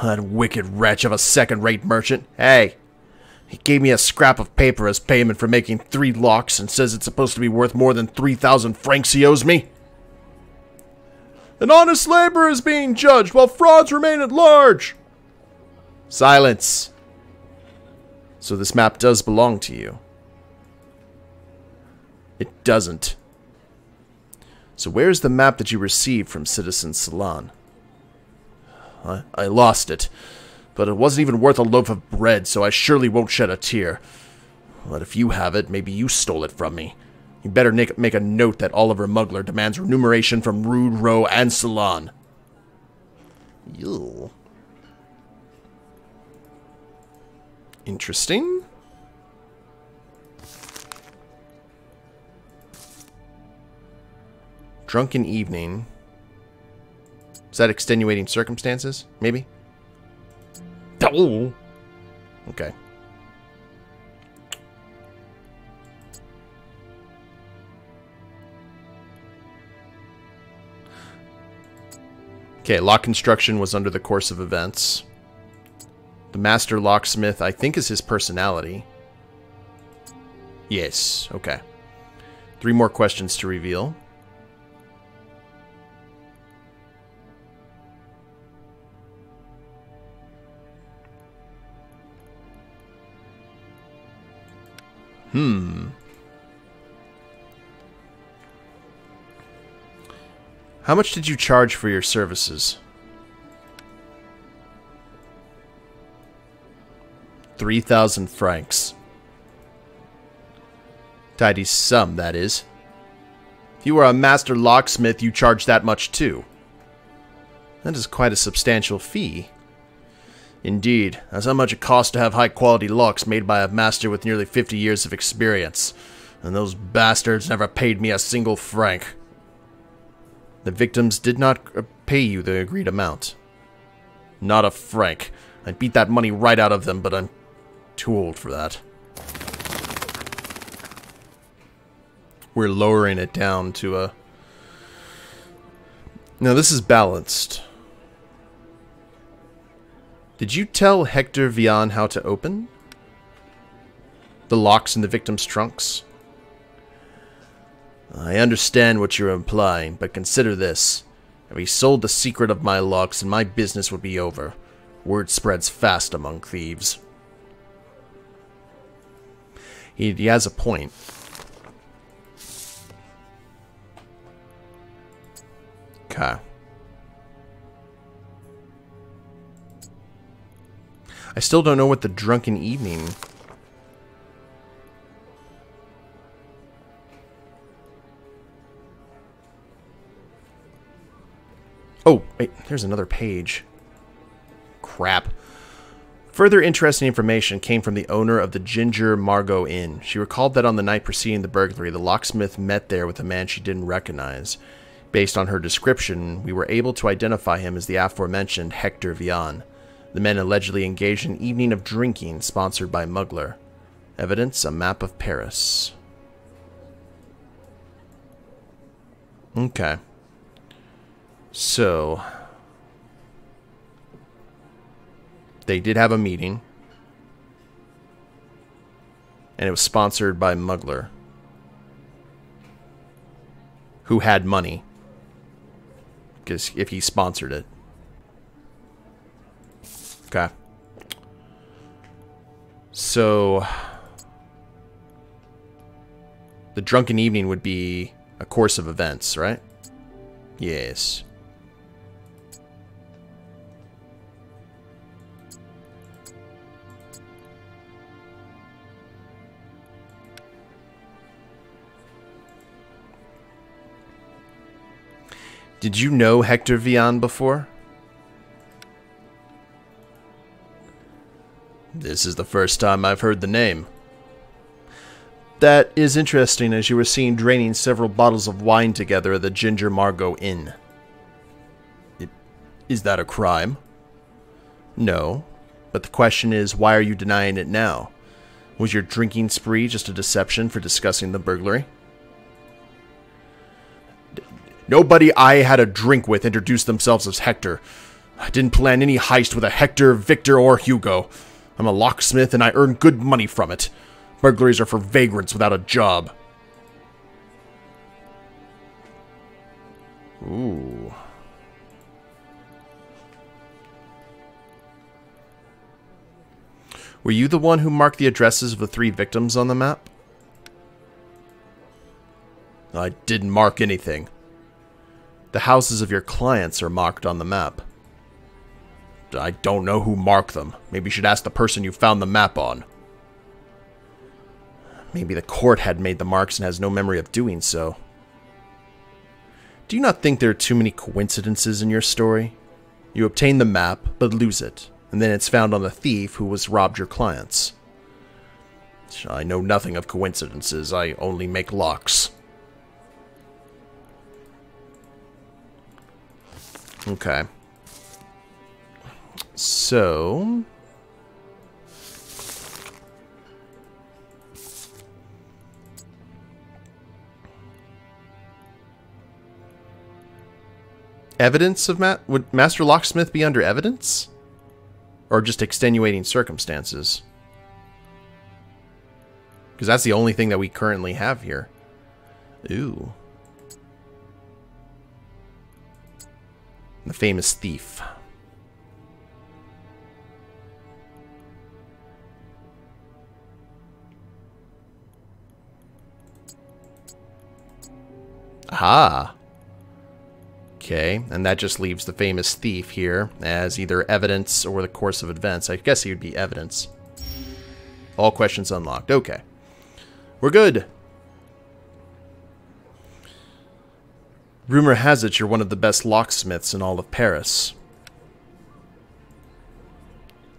That wicked wretch of a second-rate merchant. Hey, he gave me a scrap of paper as payment for making 3 locks and says it's supposed to be worth more than 3,000 francs he owes me. An honest labor is being judged while frauds remain at large. Silence. So this map does belong to you. It doesn't. So where's the map that you received from Citizen Salon? I lost it, but it wasn't even worth a loaf of bread, so I surely won't shed a tear. But if you have it, maybe you stole it from me. You better make a note that Oliver Mugler demands remuneration from Rude Row and Salon. Ew. Interesting. Drunken evening. Is that extenuating circumstances? Maybe? Oh! Okay. Okay, lock construction was under the course of events. The master locksmith, I think, is his personality. Yes, okay. 3 more questions to reveal. How much did you charge for your services? 3,000 francs. Tidy sum, that is. If you were a master locksmith, you charge that much too. That is quite a substantial fee. Indeed, that's how much it costs to have high-quality locks made by a master with nearly 50 years of experience. And those bastards never paid me a single franc. The victims did not pay you the agreed amount. Not a franc. I'd beat that money right out of them, but I'm too old for that. We're lowering it down to a... Now this is balanced. Did you tell Hector Vian how to open the locks in the victims' trunks? I understand what you're implying, but consider this. If he sold the secret of my locks, then my business would be over. Word spreads fast among thieves. He has a point. Okay. I still don't know what the drunken evening... Oh, wait, there's another page. Crap. Further interesting information came from the owner of the Ginger Margot Inn. She recalled that on the night preceding the burglary, the locksmith met there with a man she didn't recognize. Based on her description, we were able to identify him as the aforementioned Hector Vian. The men allegedly engaged in an evening of drinking sponsored by Mugler. Evidence, a map of Paris. Okay. So, they did have a meeting, and it was sponsored by Mugler, who had money, because if he sponsored it. Okay. So, the drunken evening would be a course of events, right? Yes. Did you know Hector Vian before? This is the first time I've heard the name. That is interesting, as you were seen draining several bottles of wine together at the Ginger Margot Inn. Is that a crime? No, but the question is, why are you denying it now? Was your drinking spree just a deception for discussing the burglary? Nobody I had a drink with introduced themselves as Hector. I didn't plan any heist with a Hector, Victor, or Hugo. I'm a locksmith and I earn good money from it. Burglaries are for vagrants without a job. Ooh. Were you the one who marked the addresses of the 3 victims on the map? I didn't mark anything. The houses of your clients are marked on the map. I don't know who marked them. Maybe you should ask the person you found the map on. Maybe the court had made the marks and has no memory of doing so. Do you not think there are too many coincidences in your story? You obtain the map, but lose it, and then it's found on the thief who was robbed your clients. I know nothing of coincidences. I only make locks. Okay. So... evidence of would Master Locksmith be under evidence? Or just extenuating circumstances? Because that's the only thing that we currently have here. Ooh. The famous thief. Aha. Okay, and that just leaves the famous thief here as either evidence or the course of events. I guess he would be evidence. All questions unlocked. Okay. We're good. Rumor has it you're one of the best locksmiths in all of Paris.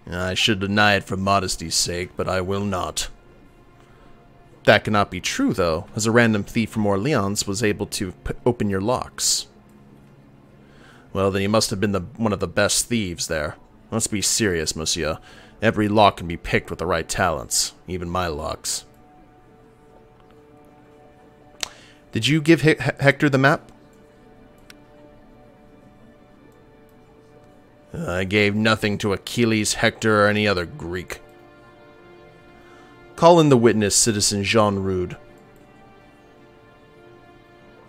I should deny it for modesty's sake, but I will not. That cannot be true, though, as a random thief from Orleans was able to open your locks. Well, then you must have been one of the best thieves there. Let's be serious, monsieur. Every lock can be picked with the right talents, even my locks. Did you give Hector the map? I gave nothing to Achilles, Hector, or any other Greek. Call in the witness, Citizen Jean Rude.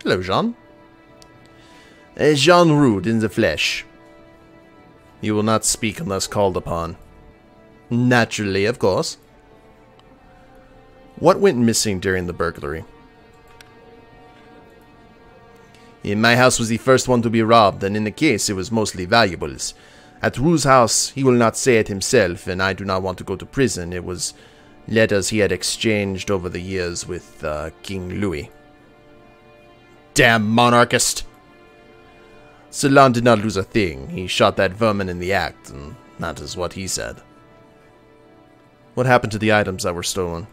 Hello, Jean. Jean Rude in the flesh. You will not speak unless called upon. Naturally, of course. What went missing during the burglary? My house was the first one to be robbed, and in the case it was mostly valuables. At Rue's house, he will not say it himself, and I do not want to go to prison. It was letters he had exchanged over the years with King Louis. Damn monarchist! Celan did not lose a thing. He shot that vermin in the act, and that is what he said. What happened to the items that were stolen?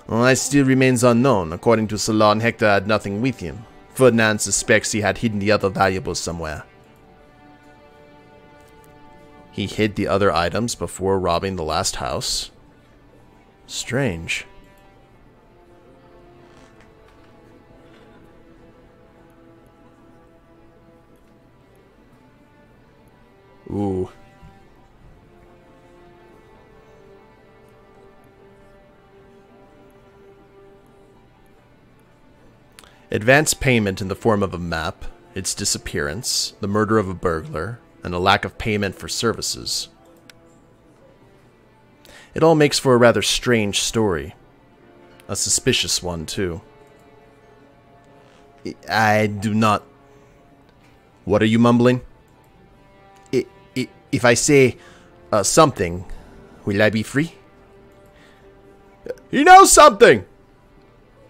Well, that still remains unknown. According to Celan, Hector had nothing with him. Ferdinand suspects he had hidden the other valuables somewhere. He hid the other items before robbing the last house? Strange. Ooh. Advance payment in the form of a map, its disappearance, the murder of a burglar, and a lack of payment for services. It all makes for a rather strange story. A suspicious one, too. I do not... What are you mumbling? If I say something, will I be free? He knows something!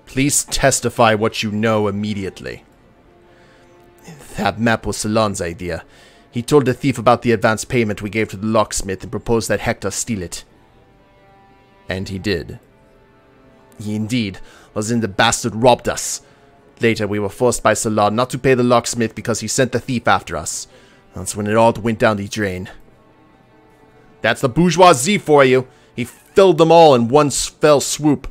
Please testify what you know immediately. That map was Salon's idea. He told the thief about the advance payment we gave to the locksmith and proposed that Hector steal it. And he did. He indeed was in the bastard robbed us. Later, we were forced by Salon not to pay the locksmith because he sent the thief after us. That's when it all went down the drain. That's the bourgeoisie for you. He filled them all in one fell swoop.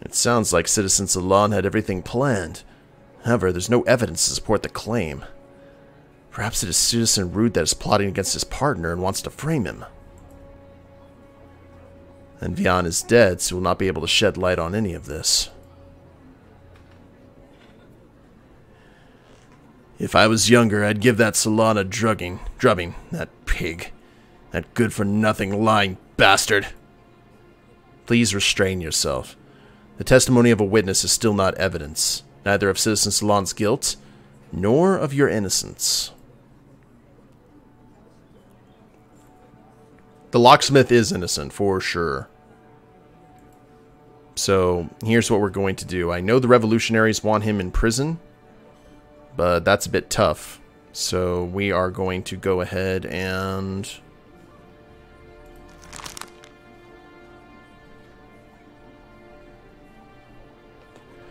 It sounds like Citizen Salon had everything planned. However, there's no evidence to support the claim. Perhaps it is Citizen Rude that is plotting against his partner and wants to frame him. And Vian is dead, so we'll not be able to shed light on any of this. If I was younger, I'd give that Salon a drubbing. That pig. That good-for-nothing lying bastard. Please restrain yourself. The testimony of a witness is still not evidence, neither of Citizen Salon's guilt, nor of your innocence. The locksmith is innocent, for sure. So, here's what we're going to do. I know the revolutionaries want him in prison, but that's a bit tough. So, we are going to go ahead and...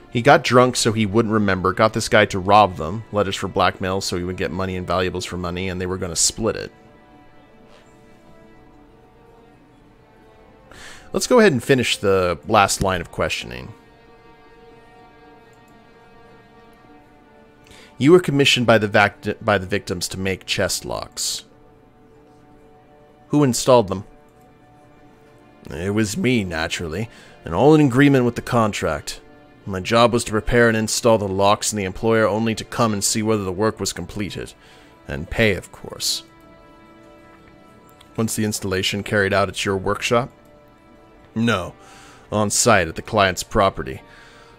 He got drunk so he wouldn't remember, got this guy to rob them, letters for blackmail so he would get money and valuables for money, and they were going to split it. Let's go ahead and finish the last line of questioning. You were commissioned by the victims to make chest locks. Who installed them? It was me, naturally, and all in agreement with the contract. My job was to prepare and install the locks, and the employer only to come and see whether the work was completed. And pay, of course. Once the installation carried out at your workshop? No. On site at the client's property.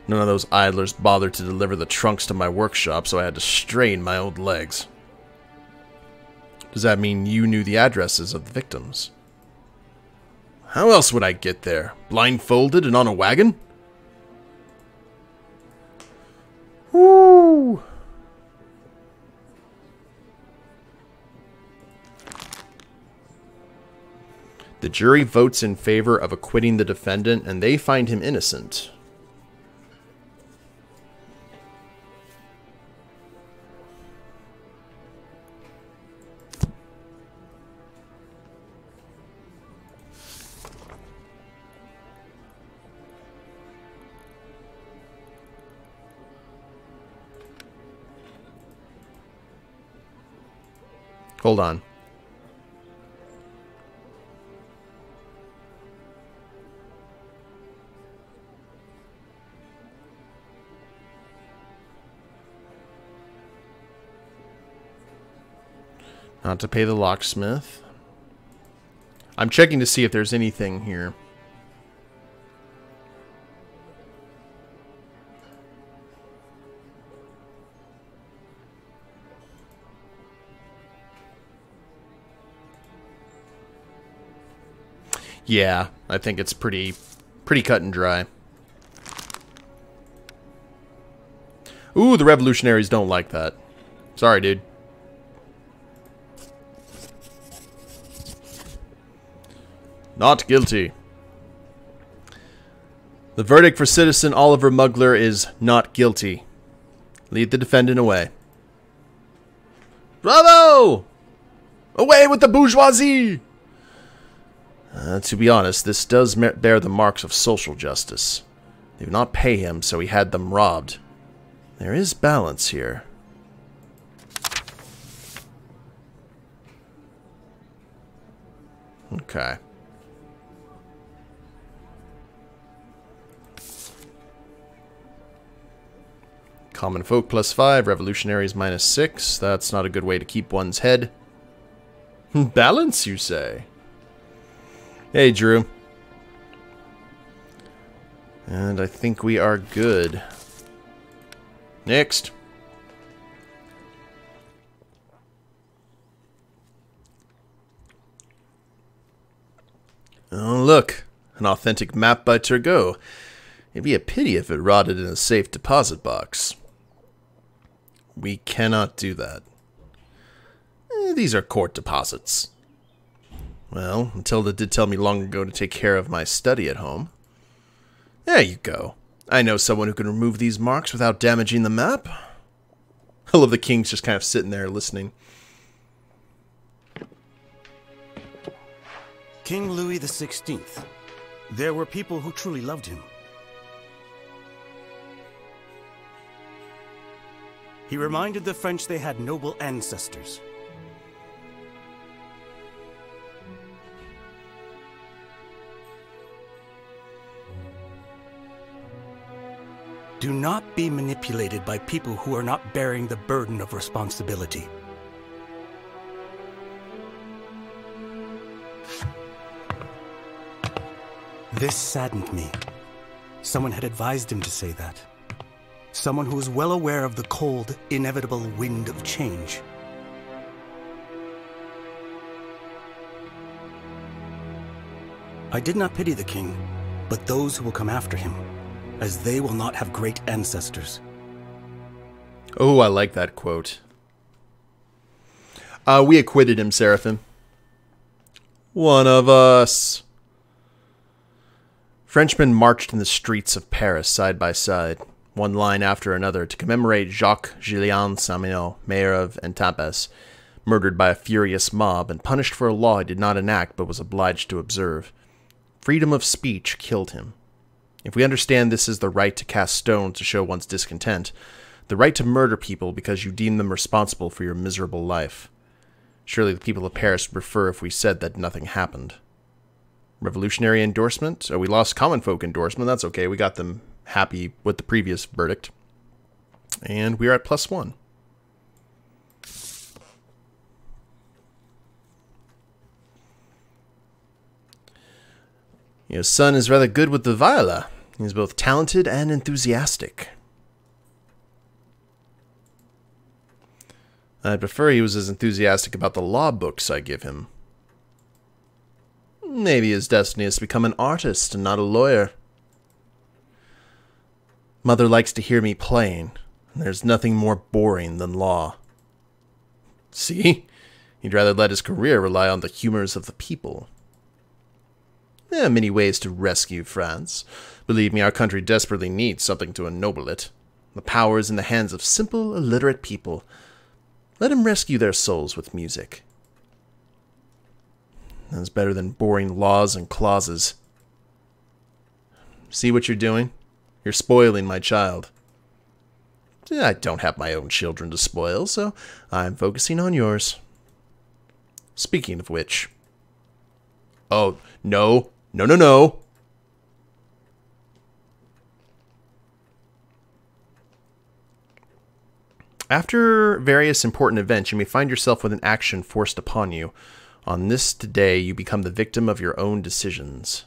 None of those idlers bothered to deliver the trunks to my workshop, so I had to strain my old legs. Does that mean you knew the addresses of the victims? How else would I get there? Blindfolded and on a wagon? Woo! The jury votes in favor of acquitting the defendant, and they find him innocent. Hold on. Not to pay the locksmith. I'm checking to see if there's anything here. Yeah, I think it's pretty cut and dry. Ooh, the revolutionaries don't like that. Sorry, dude. Not guilty. The verdict for Citizen Oliver Mugler is not guilty. Lead the defendant away. Bravo! Away with the bourgeoisie! To be honest, this does bear the marks of social justice. They did not pay him, so he had them robbed. There is balance here. Okay. Common folk +5, revolutionaries -6. That's not a good way to keep one's head. Balance, you say? Hey, Drew. And I think we are good. Next. Oh, look. An authentic map by Turgot. It'd be a pity if it rotted in a safe deposit box. We cannot do that. These are court deposits. Well, Matilda did tell me long ago to take care of my study at home. There you go. I know someone who can remove these marks without damaging the map. I love the king's just kind of sitting there listening. King Louis XVI. There were people who truly loved him. He reminded the French they had noble ancestors. Do not be manipulated by people who are not bearing the burden of responsibility. This saddened me. Someone had advised him to say that. Someone who was well aware of the cold, inevitable wind of change. I did not pity the king, but those who will come after him, as they will not have great ancestors. Oh, I like that quote. We acquitted him, Seraphim. One of us. Frenchmen marched in the streets of Paris side by side, one line after another, to commemorate Jacques-Julien Saméot, mayor of Etampes, murdered by a furious mob and punished for a law he did not enact but was obliged to observe. Freedom of speech killed him. If we understand this as the right to cast stones to show one's discontent, the right to murder people because you deem them responsible for your miserable life, surely the people of Paris would prefer if we said that nothing happened. Revolutionary endorsement? Oh, we lost common folk endorsement. That's okay. We got them happy with the previous verdict. And we're at +1. Your son is rather good with the viola. He's both talented and enthusiastic. I'd prefer he was as enthusiastic about the law books I give him. Maybe his destiny is to become an artist and not a lawyer. Mother likes to hear me playing, and there's nothing more boring than law. See? He'd rather let his career rely on the humors of the people. There are many ways to rescue France. Believe me, our country desperately needs something to ennoble it. The power is in the hands of simple, illiterate people. Let him rescue their souls with music. That's better than boring laws and clauses. See what you're doing? You're spoiling my child. I don't have my own children to spoil, so I'm focusing on yours. Speaking of which... Oh, no. No, no, no. After various important events, you may find yourself with an action forced upon you. On this day, you become the victim of your own decisions.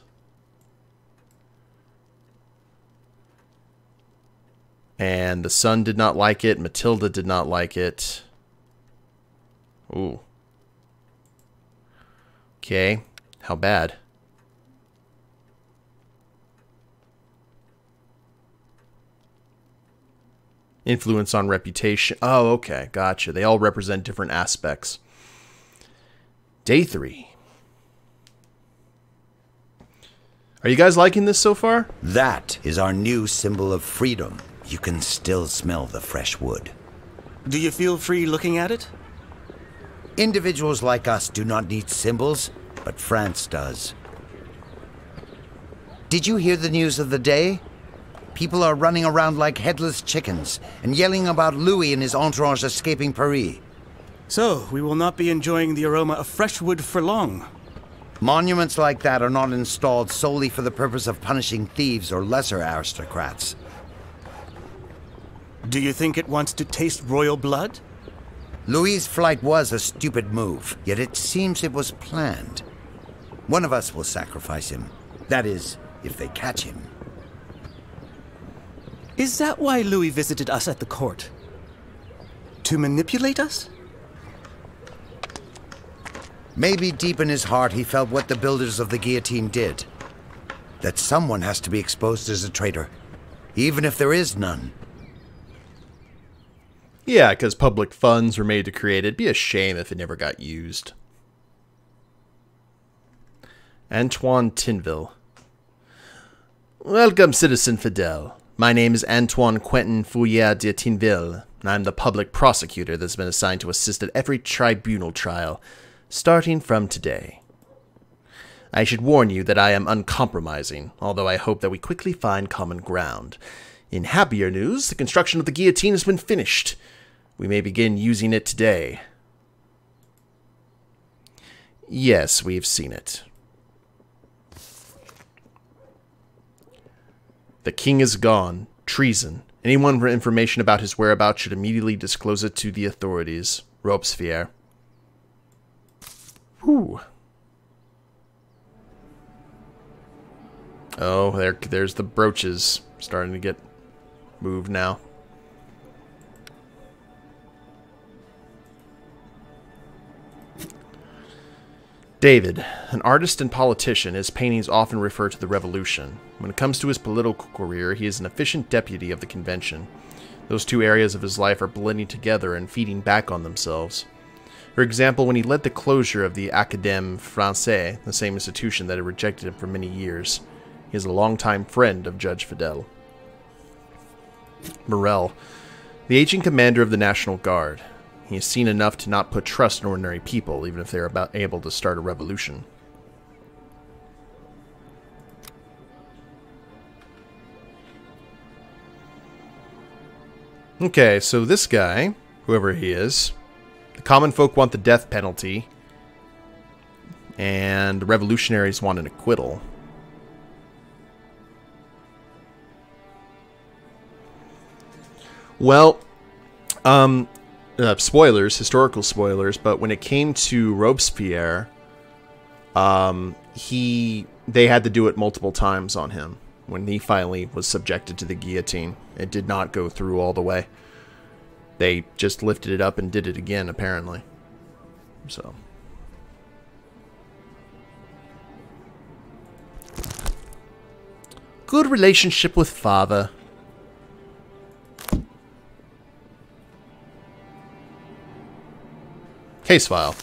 And the son did not like it. Matilda did not like it. Ooh. Okay. How bad? Influence on reputation. Oh, okay. Gotcha. They all represent different aspects. Day 3. Are you guys liking this so far? That is our new symbol of freedom. You can still smell the fresh wood. Do you feel free looking at it? Individuals like us do not need symbols, but France does. Did you hear the news of the day? People are running around like headless chickens and yelling about Louis and his entourage escaping Paris. So, we will not be enjoying the aroma of fresh wood for long. Monuments like that are not installed solely for the purpose of punishing thieves or lesser aristocrats. Do you think it wants to taste royal blood? Louis's flight was a stupid move, yet it seems it was planned. One of us will sacrifice him. That is, if they catch him. Is that why Louis visited us at the court? To manipulate us? Maybe deep in his heart he felt what the builders of the guillotine did. That someone has to be exposed as a traitor, even if there is none. Yeah, because public funds were made to create it. It'd be a shame if it never got used. Antoine Tinville. Welcome, Citizen Fidel. My name is Antoine Quentin Fouillard de Tinville, and I'm the public prosecutor that's been assigned to assist at every tribunal trial, starting from today. I should warn you that I am uncompromising, although I hope that we quickly find common ground. In happier news, the construction of the guillotine has been finished. We may begin using it today. Yes, we've seen it. The king is gone. Treason. Anyone with information about his whereabouts should immediately disclose it to the authorities. Robespierre. Whew. Oh, there's the brooches starting to get moved now. David, an artist and politician, his paintings often refer to the revolution. When it comes to his political career, he is an efficient deputy of the convention. Those two areas of his life are blending together and feeding back on themselves. For example, when he led the closure of the Académie Française, the same institution that had rejected him for many years, he is a longtime friend of Judge Fidel. Morel, the aging commander of the National Guard. He has seen enough to not put trust in ordinary people, even if they are able to start a revolution. Okay, so this guy, whoever he is, the common folk want the death penalty, and the revolutionaries want an acquittal. Well, spoilers, historical spoilers, but when it came to Robespierre, they had to do it multiple times on him. When he finally was subjected to the guillotine, it did not go through all the way. They just lifted it up and did it again, apparently. So. Good relationship with father. Case file.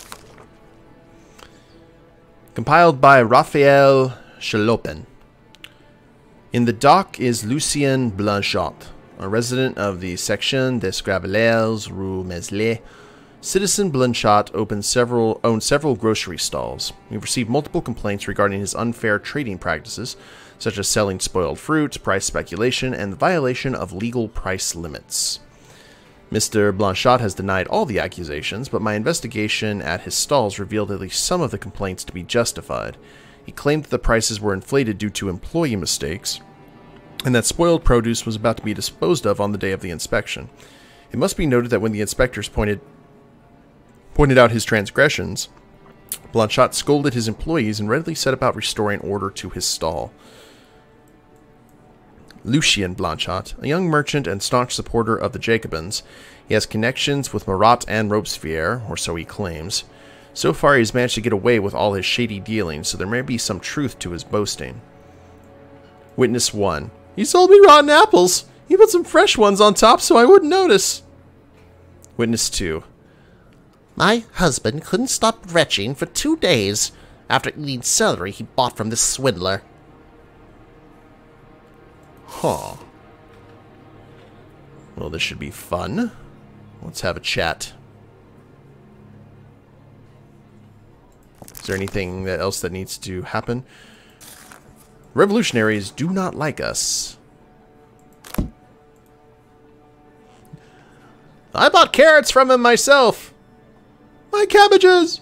Compiled by Raphael Chalopin. In the dock is Lucien Blanchot, a resident of the Section des Gravelines, Rue Meslay. Citizen Blanchot owned several grocery stalls. We've received multiple complaints regarding his unfair trading practices, such as selling spoiled fruit, price speculation, and the violation of legal price limits. Mr. Blanchot has denied all the accusations, but my investigation at his stalls revealed at least some of the complaints to be justified. He claimed that the prices were inflated due to employee mistakes, and that spoiled produce was about to be disposed of on the day of the inspection. It must be noted that when the inspectors pointed out his transgressions, Blanchot scolded his employees and readily set about restoring order to his stall. Lucien Blanchot, a young merchant and staunch supporter of the Jacobins, he has connections with Marat and Robespierre, or so he claims. So far he has managed to get away with all his shady dealings, so there may be some truth to his boasting. Witness 1. He sold me rotten apples. He put some fresh ones on top so I wouldn't notice. Witness 2. My husband couldn't stop retching for 2 days after eating celery he bought from this swindler. Huh. Well, this should be fun. Let's have a chat. Is there anything else that needs to happen? Revolutionaries do not like us. I bought carrots from him myself. My cabbages.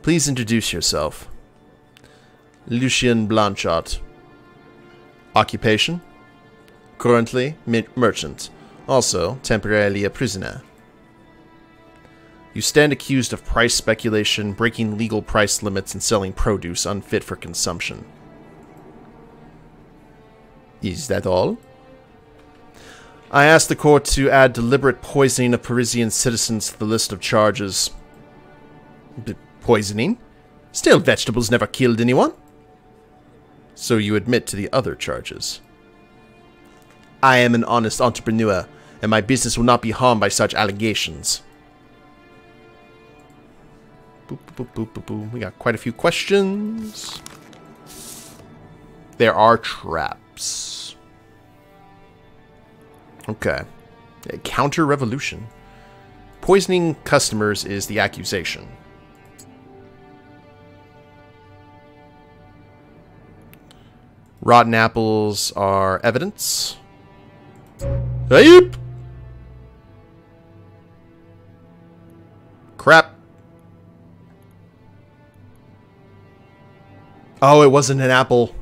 Please introduce yourself. Lucien Blanchot. Occupation? Currently, merchant. Also, temporarily a prisoner. You stand accused of price speculation, breaking legal price limits, and selling produce unfit for consumption. Is that all? I ask the court to add deliberate poisoning of Parisian citizens to the list of charges. Poisoning? Stale vegetables never killed anyone. So you admit to the other charges. I am an honest entrepreneur, and my business will not be harmed by such allegations. Boop, boop, boop, boop, boop. We got quite a few questions. There are traps. Okay. Counter-revolution. Poisoning customers is the accusation. Rotten apples are evidence. Ape! Crap. Oh, it wasn't an apple.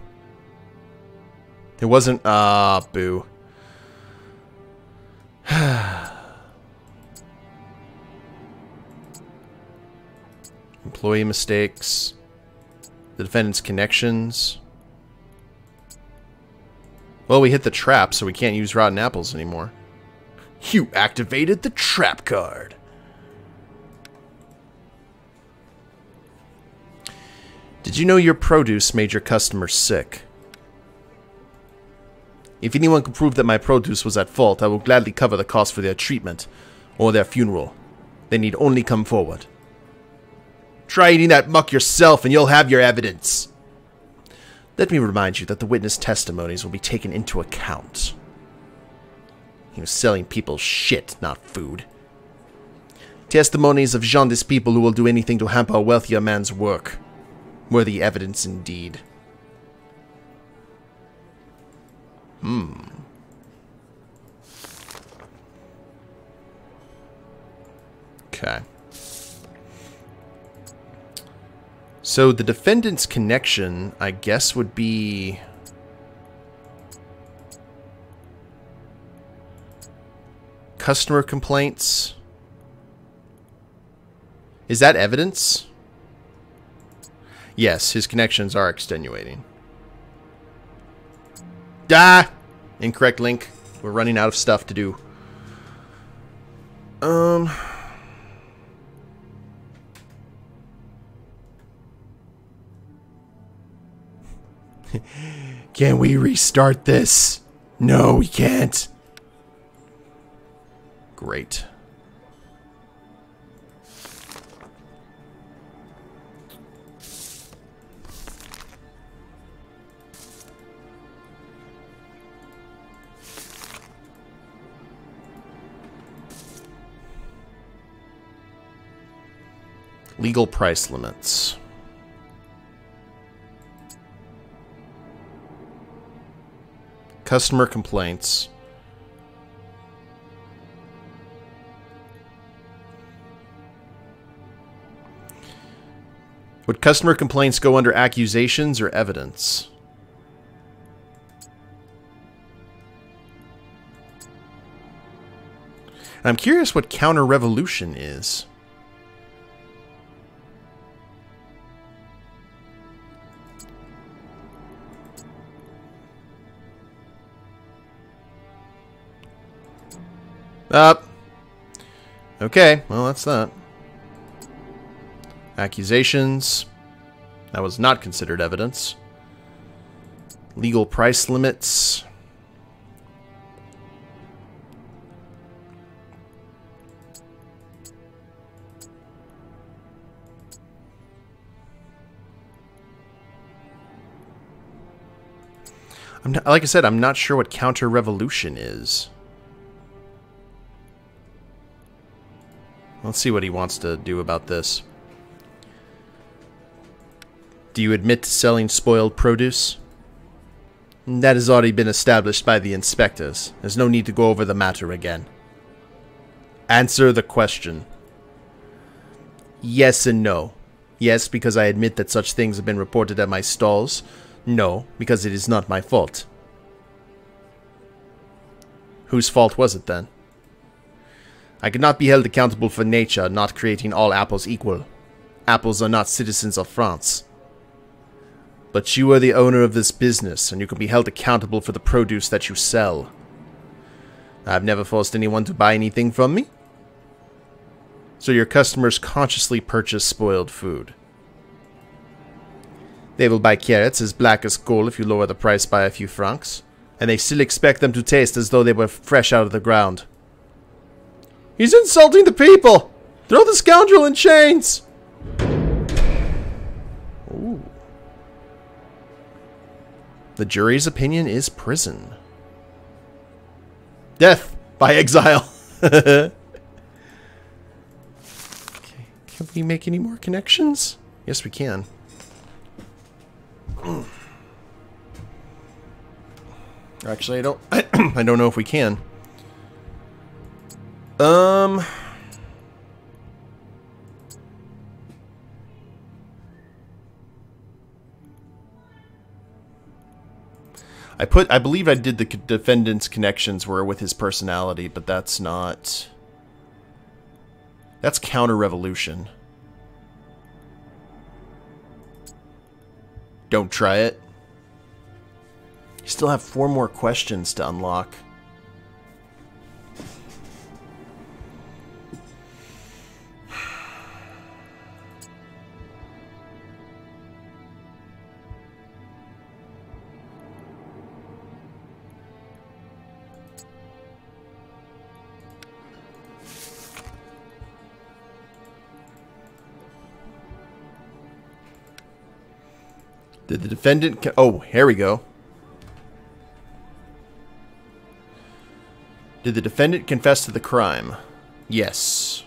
It wasn't... boo. Employee mistakes. The defendant's connections. Well, we hit the trap, so we can't use rotten apples anymore. You activated the trap card. Did you know your produce made your customers sick? If anyone can prove that my produce was at fault, I will gladly cover the cost for their treatment or their funeral. They need only come forward. Try eating that muck yourself and you'll have your evidence. Let me remind you that the witness testimonies will be taken into account. He was selling people shit, not food. Testimonies of jaundiced people who will do anything to hamper a wealthier man's work. Worthy evidence indeed. Okay. So the defendant's connection, I guess, would be... customer complaints. Is that evidence? Yes, his connections are extenuating. Ah! Incorrect link. We're running out of stuff to do. Can we restart this? No, we can't. Great. Legal price limits. Customer complaints. Would customer complaints go under accusations or evidence? And I'm curious what counter-revolution is. Okay, well, that's that. Accusations. That was not considered evidence. Legal price limits. Like I said, I'm not sure what counter-revolution is. Let's see what he wants to do about this. Do you admit to selling spoiled produce? That has already been established by the inspectors. There's no need to go over the matter again. Answer the question. Yes and no. Yes, because I admit that such things have been reported at my stalls. No, because it is not my fault. Whose fault was it then? I could not be held accountable for nature not creating all apples equal. Apples are not citizens of France. But you are the owner of this business, and you can be held accountable for the produce that you sell. I've never forced anyone to buy anything from me. So your customers consciously purchase spoiled food. They will buy carrots as black as coal if you lower the price by a few francs, and they still expect them to taste as though they were fresh out of the ground. He's insulting the people! Throw the scoundrel in chains! Ooh. The jury's opinion is prison. Death by exile. Okay. Can we make any more connections? Yes, we can. Actually, I don't. I don't know if we can. I believe I did the defendant's connections were with his personality, but that's not. That's counter-revolution. Don't try it. You still have 4 more questions to unlock. Did the defendant... Oh, here we go. Did the defendant confess to the crime? Yes.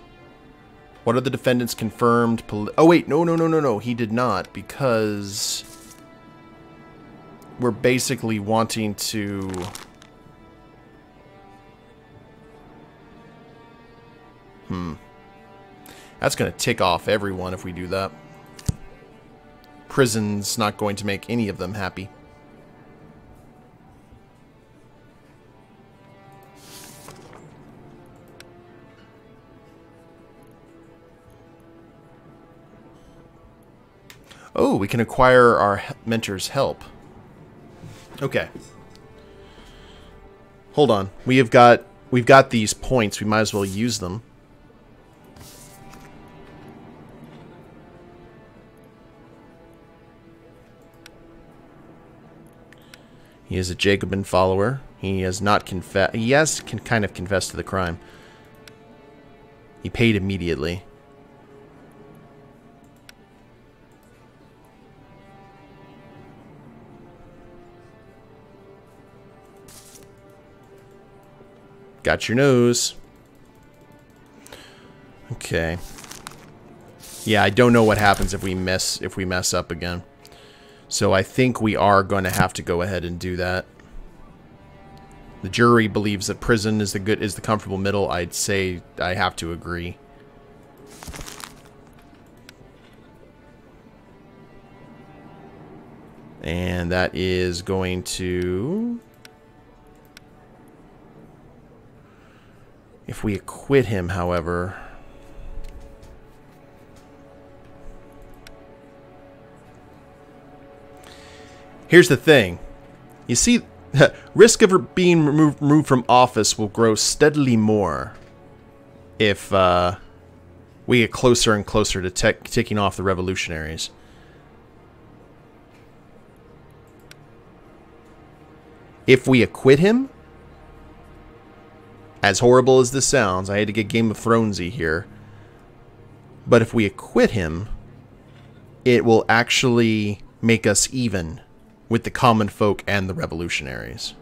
What are the defendant's confirmed... Oh, wait. No. He did not, because... we're basically wanting to... That's going to tick off everyone if we do that. Prison's not going to make any of them happy. Oh, we can acquire our mentor's help. Okay. Hold on. We've got these points. We might as well use them. He is a Jacobin follower. He has not confessed. He has kind of confessed to the crime. He paid immediately. Got your nose. Okay. Yeah, I don't know what happens if we mess up again. So I think we are going to have to go ahead and do that. The jury believes that prison is the comfortable middle. I'd say I have to agree. And that is going to... If we acquit him, however... Here's the thing. You see, risk of being removed from office will grow steadily more if we get closer and closer to ticking off the revolutionaries. If we acquit him, as horrible as this sounds, I had to get Game of Thronesy here, but if we acquit him, it will actually make us even with the common folk and the revolutionaries.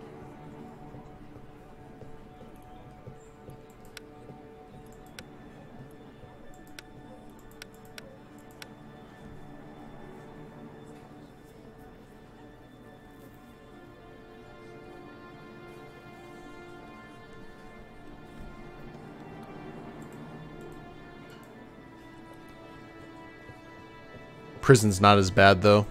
Prison's not as bad, though.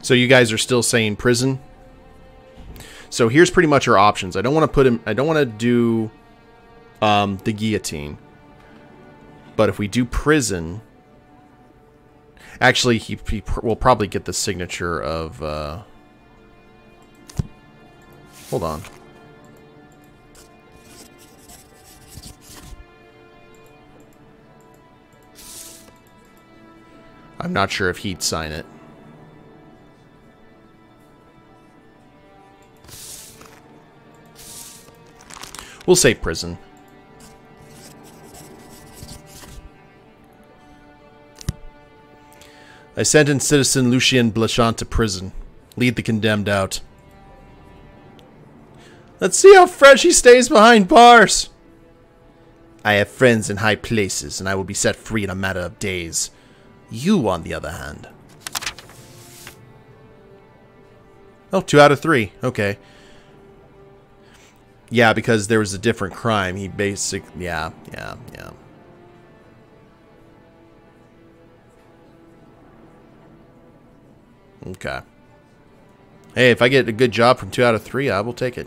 So you guys are still saying prison? So here's pretty much our options. I don't want to put him... I don't want to do the guillotine. But if we do prison... Actually, he will probably get the signature of... Hold on. I'm not sure if he'd sign it. We'll say prison. I sentence citizen Lucien Blachant to prison. Lead the condemned out. Let's see how fresh he stays behind bars. I have friends in high places, and I will be set free in a matter of days. You, on the other hand. Oh, 2 out of 3. Okay. Yeah, because there was a different crime. He basically... Yeah. Okay. Hey, if I get a good job from 2 out of 3, I will take it.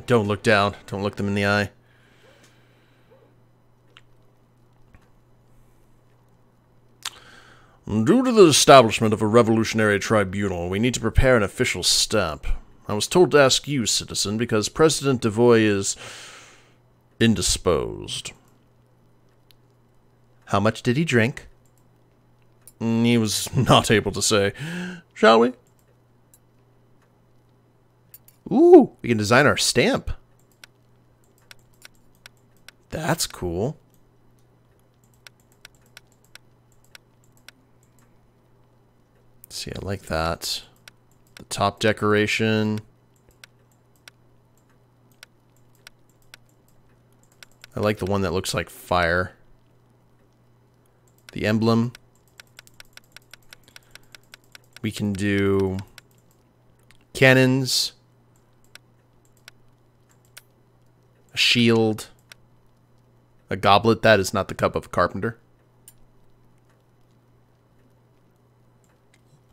Don't look down. Don't look them in the eye. Due to the establishment of a revolutionary tribunal, we need to prepare an official stamp. I was told to ask you, citizen, because President Devoy is indisposed. How much did he drink? He was not able to say. Shall we? Ooh, we can design our stamp. That's cool. Let's see, I like that. The top decoration. I like the one that looks like fire. The emblem. We can do cannons. A shield. A goblet. That is not the cup of a carpenter.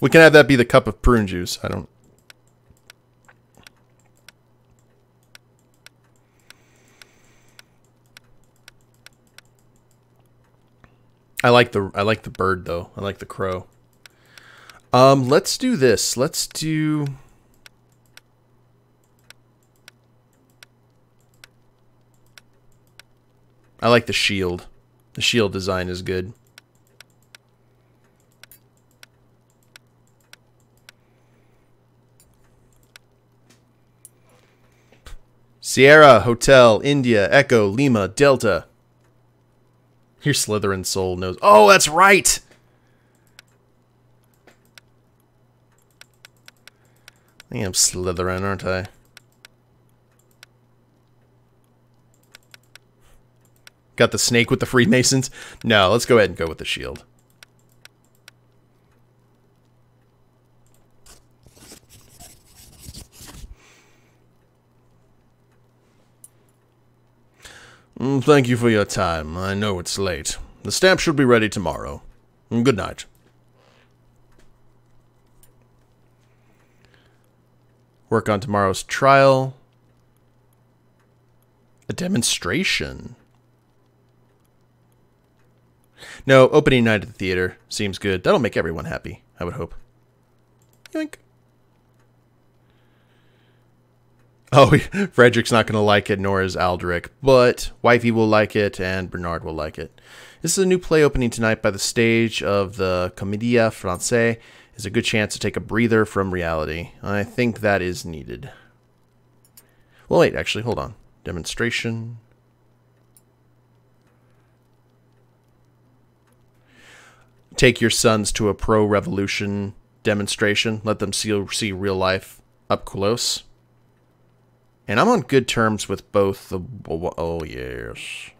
We can have that be the cup of prune juice. I don't... I like the bird though. I like the crow. Let's do this. Let's do... I like the shield. The shield design is good. Sierra, Hotel, India, Echo, Lima, Delta. Your Slytherin soul knows. Oh, that's right! I think I'm Slytherin, aren't I? Got the snake with the Freemasons? No, let's go ahead and go with the shield. Thank you for your time. I know it's late. The stamp should be ready tomorrow. Good night. Work on tomorrow's trial. A demonstration. No, opening night at the theater. Seems good. That'll make everyone happy, I would hope. Yoink. Oh, Frederick's not going to like it, nor is Aldrich. But Wifey will like it, and Bernard will like it. This is a new play opening tonight by the stage of the Comédie Française. It's a good chance to take a breather from reality. I think that is needed. Well, wait, actually, hold on. Demonstration. Take your sons to a pro-revolution demonstration. Let them see real life up close. And I'm on good terms with both the... Oh, yes.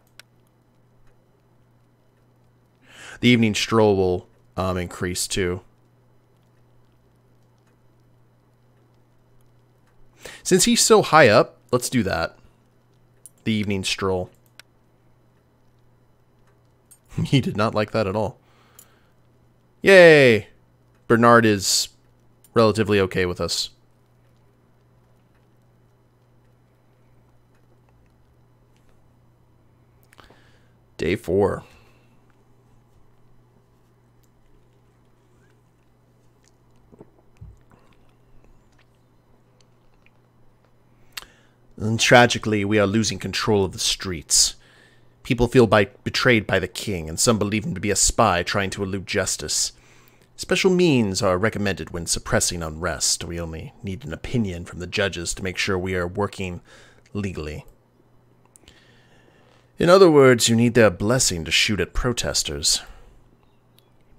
The evening stroll will increase, too. Since he's so high up, let's do that. The evening stroll. He did not like that at all. Yay! Bernard is relatively okay with us. Day 4. And tragically, we are losing control of the streets. People feel betrayed by the king, and some believe him to be a spy trying to elude justice. Special means are recommended when suppressing unrest. We only need an opinion from the judges to make sure we are working legally. In other words, you need their blessing to shoot at protesters.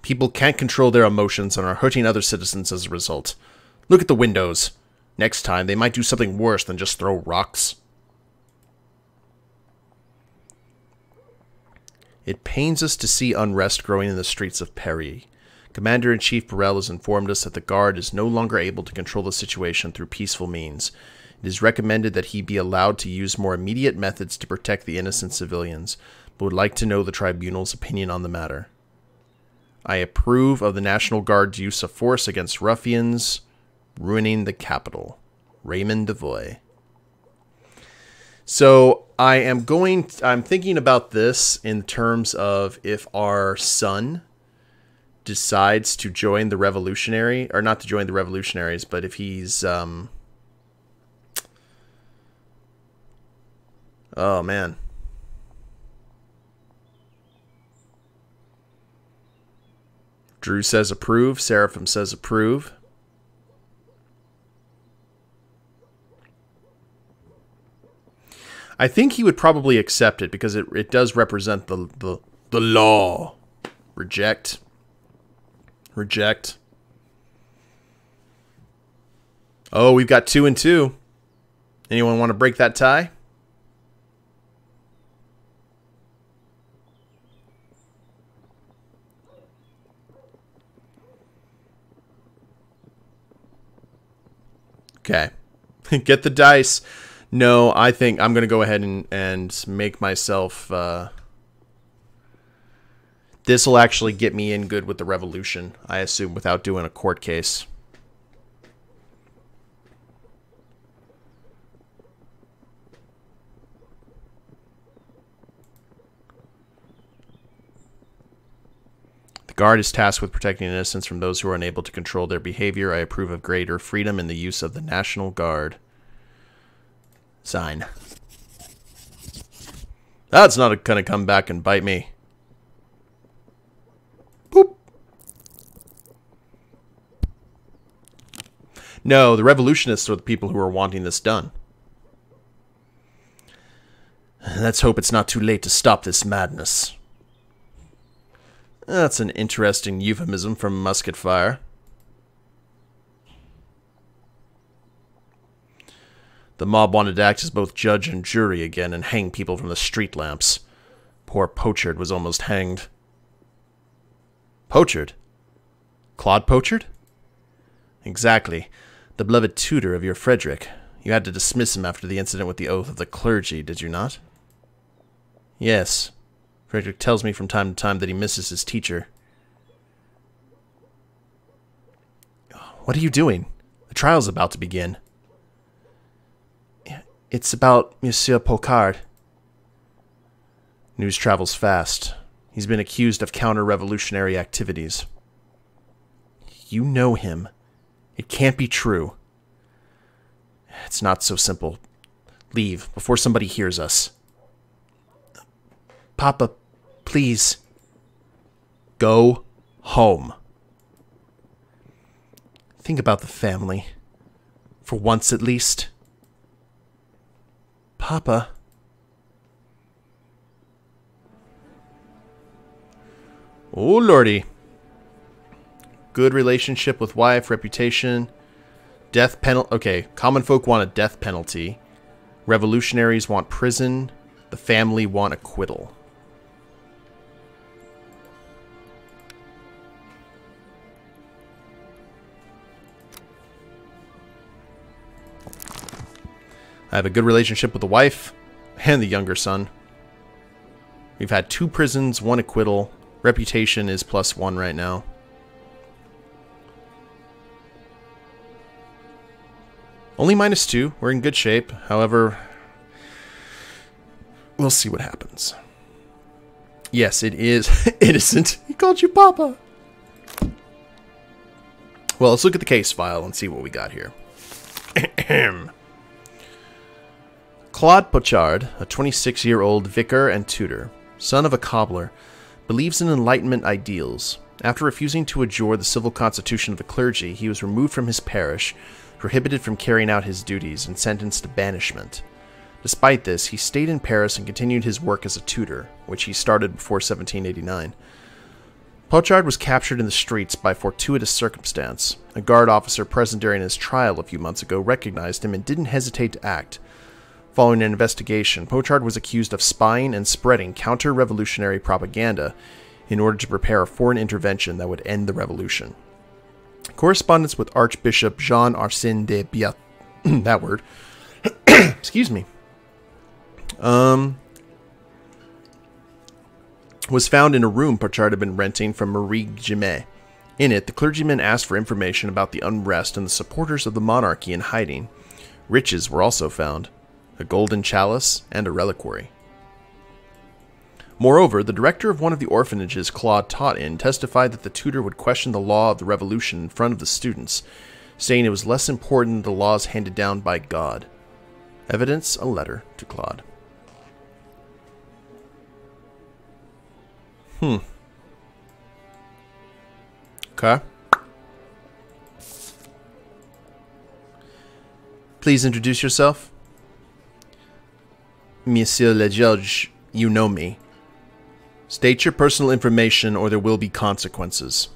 People can't control their emotions and are hurting other citizens as a result. Look at the windows. Next time, they might do something worse than just throw rocks. It pains us to see unrest growing in the streets of Paris. Commander-in-Chief Burrell has informed us that the Guard is no longer able to control the situation through peaceful means. It is recommended that he be allowed to use more immediate methods to protect the innocent civilians, but would like to know the Tribunal's opinion on the matter. I approve of the National Guard's use of force against ruffians ruining the capital. Raymond Devoy. So I'm thinking about this in terms of if our son decides to join the revolutionary, or not to join the revolutionaries, but if he's oh man. Drew says approve. Seraphim says approve. I think he would probably accept it because it does represent the law. Reject. Reject. Oh, we've got 2 and 2. Anyone want to break that tie? Okay. Get the dice. No, I think I'm going to go ahead and make myself... this will actually get me in good with the revolution, I assume, without doing a court case. The Guard is tasked with protecting innocents from those who are unable to control their behavior. I approve of greater freedom in the use of the National Guard. Sign. That's not going to come back and bite me. Boop. No, the revolutionists are the people who are wanting this done. Let's hope it's not too late to stop this madness. That's an interesting euphemism from musket fire. The mob wanted to act as both judge and jury again and hang people from the street lamps. Poor Pochard was almost hanged. Pochard? Claude Pochard? Exactly. The beloved tutor of your Frederick. You had to dismiss him after the incident with the oath of the clergy, did you not? Yes. Frederick tells me from time to time that he misses his teacher. What are you doing? The trial's about to begin. It's about Monsieur Pochard. News travels fast. He's been accused of counter-revolutionary activities. You know him. It can't be true. It's not so simple. Leave before somebody hears us. Papa, please. Go home. Think about the family. For once at least. Papa. Oh, lordy. Good relationship with wife, reputation. Death penalty. Okay, common folk want a death penalty. Revolutionaries want prison. The family want acquittal. I have a good relationship with the wife and the younger son. We've had 2 prisons, 1 acquittal. Reputation is +1 right now. Only -2. We're in good shape. However, we'll see what happens. Yes, it is innocent. He called you Papa. Well, let's look at the case file and see what we got here. Claude Pochard, a 26-year-old vicar and tutor, son of a cobbler, believes in Enlightenment ideals. After refusing to adjure the civil constitution of the clergy, he was removed from his parish, prohibited from carrying out his duties, and sentenced to banishment. Despite this, he stayed in Paris and continued his work as a tutor, which he started before 1789. Pochard was captured in the streets by fortuitous circumstance. A guard officer present during his trial a few months ago recognized him and didn't hesitate to act. Following an investigation, Pochard was accused of spying and spreading counter-revolutionary propaganda in order to prepare a foreign intervention that would end the revolution. Correspondence with Archbishop Jean Arsène de Biat that word excuse me was found in a room Pochard had been renting from Marie Gimet. In it, the clergyman asked for information about the unrest and the supporters of the monarchy in hiding. Riches were also found, a golden chalice and a reliquary. Moreover, the director of one of the orphanages Claude taught in testified that the tutor would question the law of the revolution in front of the students, saying it was less important than the laws handed down by God. Evidence: a letter to Claude. Okay. Please introduce yourself. Monsieur le Judge, you know me. State your personal information or there will be consequences.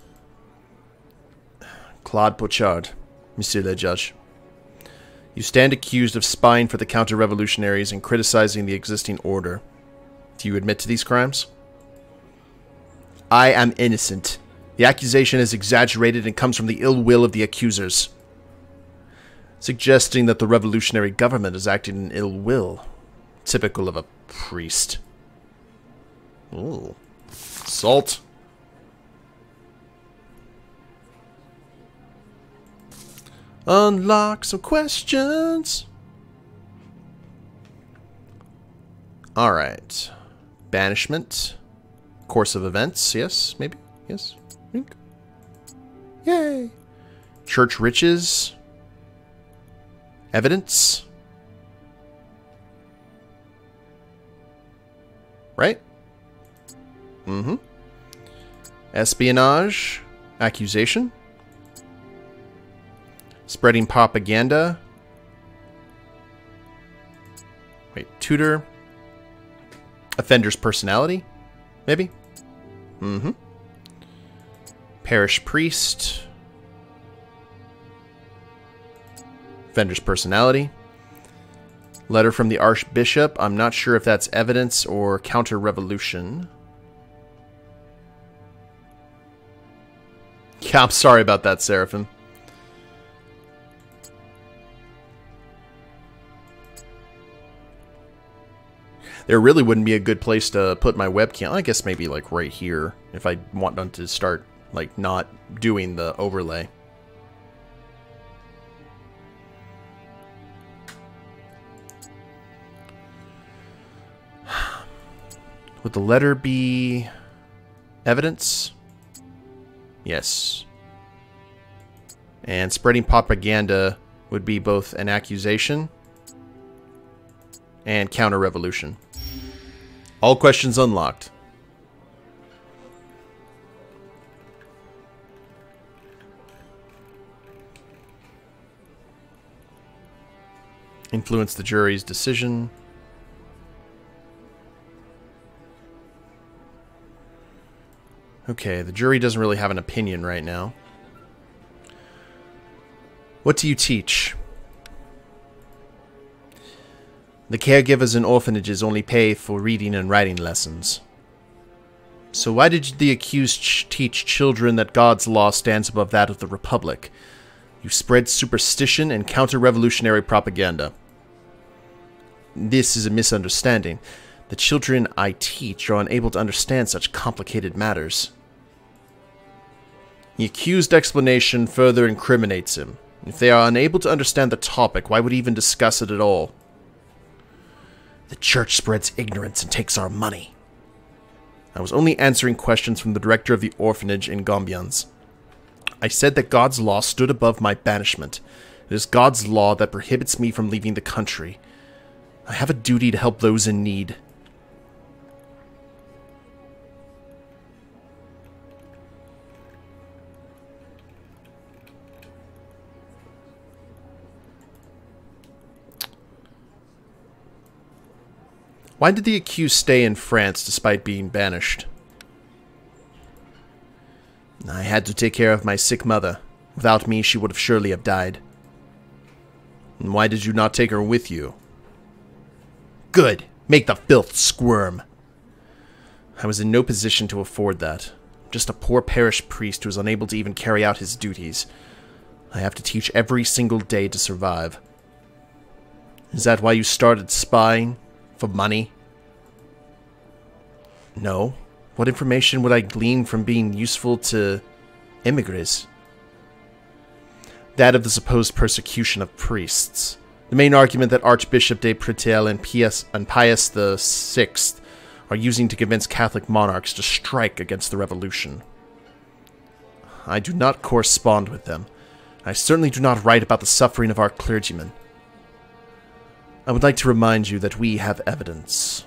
Claude Pochard, Monsieur le Judge. You stand accused of spying for the counter-revolutionaries and criticizing the existing order. Do you admit to these crimes? I am innocent. The accusation is exaggerated and comes from the ill will of the accusers, suggesting that the revolutionary government is acting in ill will, typical of a priest. Ooh. Salt. Unlock some questions. Alright. Banishment. Course of events. Yes, maybe. Yes. Yay. Church riches. Evidence. Right? Mm-hmm. Espionage. Accusation. Spreading propaganda. Wait, tutor. Offender's personality? Maybe? Mm-hmm. Parish priest. Offender's personality. Letter from the Archbishop. I'm not sure if that's evidence or counter-revolution. Yeah, I'm sorry about that, Seraphim. There really wouldn't be a good place to put my webcam. I guess maybe like right here if I want them to start like not doing the overlay. Would the letter be evidence? Yes. And spreading propaganda would be both an accusation and counter-revolution. All questions unlocked. Influence the jury's decision. Okay, the jury doesn't really have an opinion right now. What do you teach? The caregivers in orphanages only pay for reading and writing lessons. So why did the accused teach children that God's law stands above that of the Republic? You spread superstition and counter-revolutionary propaganda. This is a misunderstanding. The children I teach are unable to understand such complicated matters. The accused explanation further incriminates him. If they are unable to understand the topic, why would he even discuss it at all? The church spreads ignorance and takes our money. I was only answering questions from the director of the orphanage in Gombians. I said that God's law stood above my banishment. It is God's law that prohibits me from leaving the country. I have a duty to help those in need. Why did the accused stay in France despite being banished? I had to take care of my sick mother. Without me, she would have surely have died. And why did you not take her with you? Good! Make the filth squirm! I was in no position to afford that. Just a poor parish priest who is unable to even carry out his duties. I have to teach every single day to survive. Is that why you started spying? For money? No. What information would I glean from being useful to immigrants? That of the supposed persecution of priests. The main argument that Archbishop de Pretel and Pius VI are using to convince Catholic monarchs to strike against the revolution. I do not correspond with them. I certainly do not write about the suffering of our clergymen. I would like to remind you that we have evidence.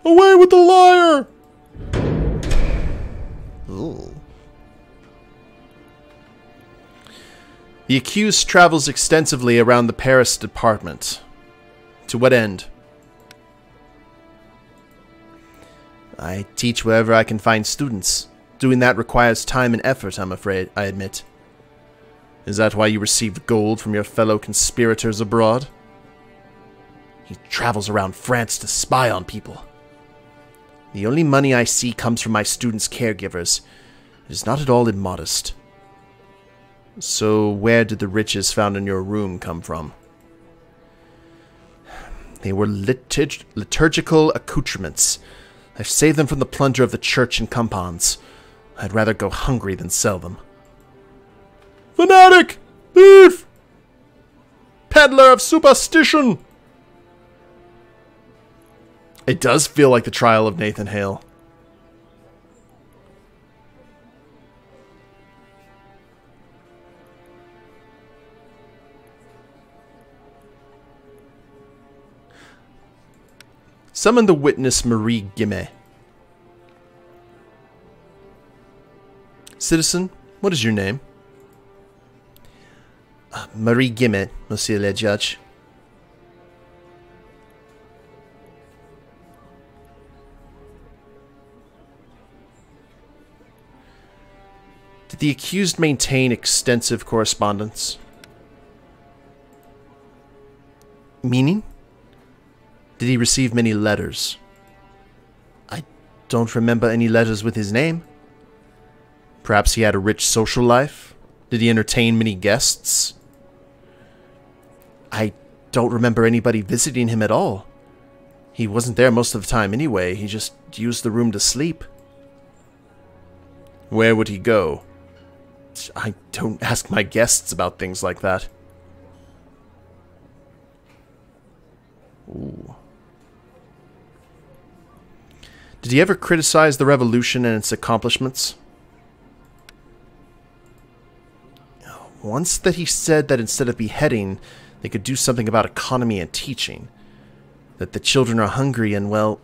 Away with the liar! Ooh. The accused travels extensively around the Paris department. To what end? I teach wherever I can find students. Doing that requires time and effort, I'm afraid, I admit. Is that why you received gold from your fellow conspirators abroad? He travels around France to spy on people. The only money I see comes from my students' caregivers. It is not at all immodest. So where did the riches found in your room come from? They were liturgical accoutrements. I've saved them from the plunder of the church and compounds. I'd rather go hungry than sell them. Fanatic! Thief! Peddler of superstition! It does feel like the trial of Nathan Hale. Summon the witness Marie Guimet. Citizen, what is your name? Marie Guimet, Monsieur le Judge. Did the accused maintain extensive correspondence? Meaning? Did he receive many letters? I don't remember any letters with his name. Perhaps he had a rich social life? Did he entertain many guests? I don't remember anybody visiting him at all. He wasn't there most of the time anyway. He just used the room to sleep. Where would he go? I don't ask my guests about things like that. Ooh. Did he ever criticize the revolution and its accomplishments? Once that he said that instead of beheading, they could do something about economy and teaching. That the children are hungry and, well,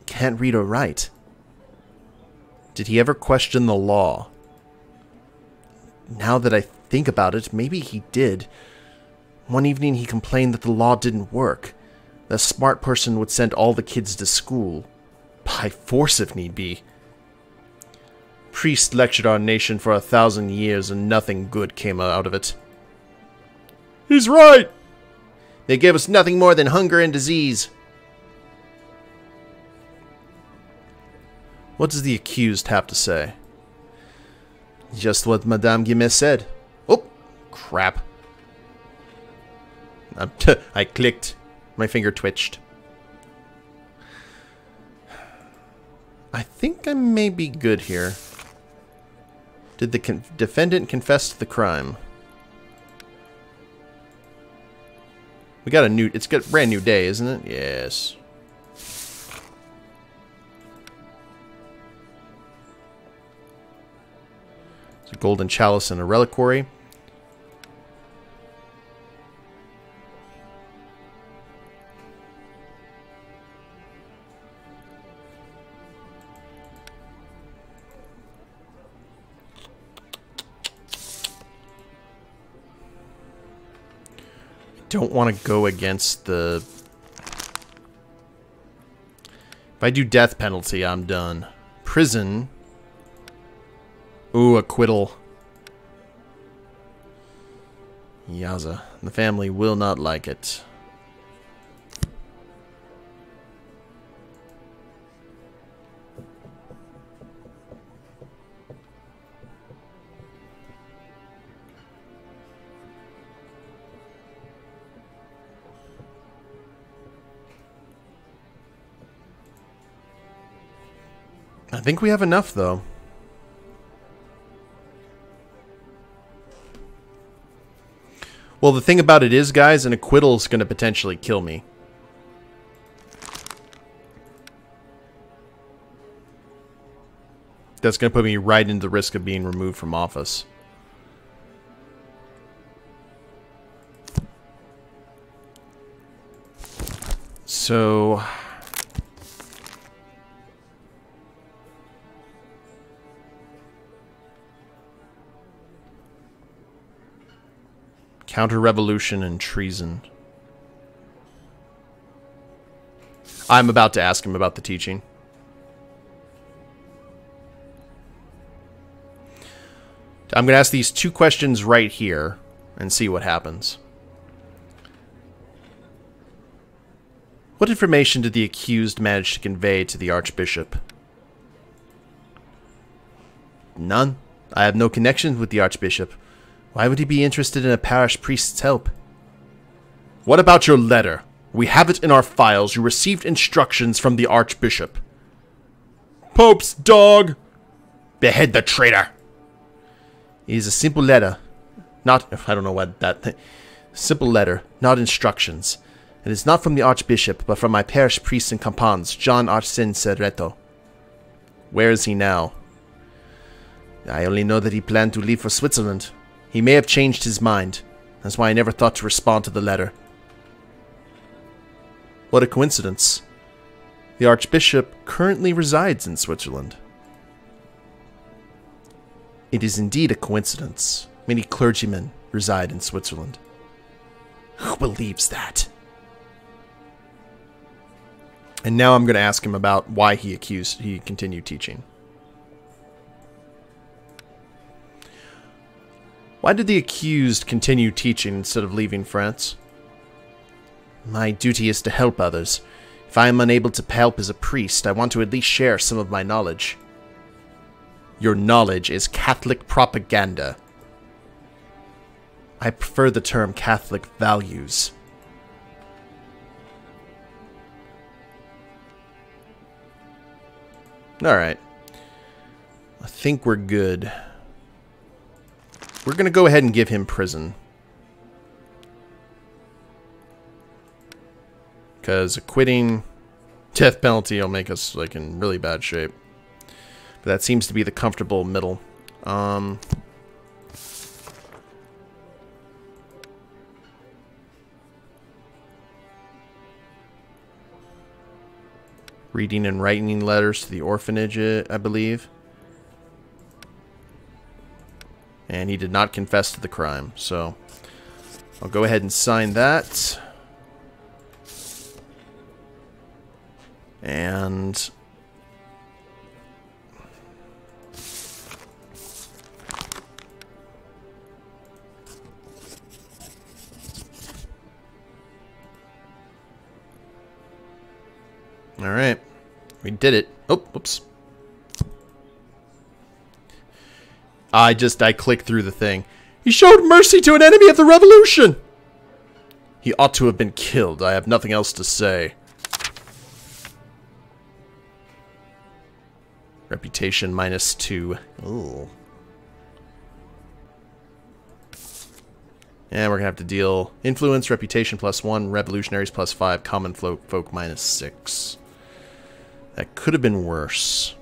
can't read or write. Did he ever question the law? Now that I think about it, maybe he did. One evening he complained that the law didn't work. The smart person would send all the kids to school. By force if need be. Priest lectured our nation for 1,000 years and nothing good came out of it. He's right! They gave us nothing more than hunger and disease. What does the accused have to say? Just what Madame Guimet said. Oh, crap. I clicked. My finger twitched. I think I may be good here. Did the defendant confess to the crime? We got a new... It's got a brand new day, isn't it? Yes. It's a golden chalice and a reliquary. Don't want to go against the If I do death penalty, I'm done. Prison. Ooh, acquittal. Yaza. The family will not like it. I think we have enough, though. Well, the thing about it is, guys, an acquittal is going to potentially kill me. That's going to put me right into the risk of being removed from office. So... counter-revolution and treason. I'm about to ask him about the teaching. I'm going to ask these 2 questions right here and see what happens. What information did the accused manage to convey to the Archbishop? None. I have no connections with the Archbishop. Why would he be interested in a parish priest's help? What about your letter? We have it in our files. You received instructions from the Archbishop. Pope's dog! Behead the traitor! It is a simple letter. Not... I don't know what that... Simple letter, not instructions. It is not from the Archbishop, but from my parish priest in Campans, John Arsene Serreto. Where is he now? I only know that he planned to leave for Switzerland. He may have changed his mind. That's why I never thought to respond to the letter. What a coincidence. The Archbishop currently resides in Switzerland. It is indeed a coincidence. Many clergymen reside in Switzerland. Who believes that? And now I'm going to ask him about why he continued teaching. Why did the accused continue teaching instead of leaving France? My duty is to help others. If I am unable to help as a priest, I want to at least share some of my knowledge. Your knowledge is Catholic propaganda. I prefer the term Catholic values. Alright. I think we're good. We're going to go ahead and give him prison. Because acquitting death penalty will make us like in really bad shape. But that seems to be the comfortable middle. Reading and writing letters to the orphanage, I believe. And he did not confess to the crime, so I'll go ahead and sign that. And all right, we did it. Oh, whoops. I clicked through the thing. He showed mercy to an enemy of the revolution! He ought to have been killed. I have nothing else to say. Reputation -2. Ooh. And we're gonna have to deal influence, reputation +1, revolutionaries +5, common folk -6. That could have been worse.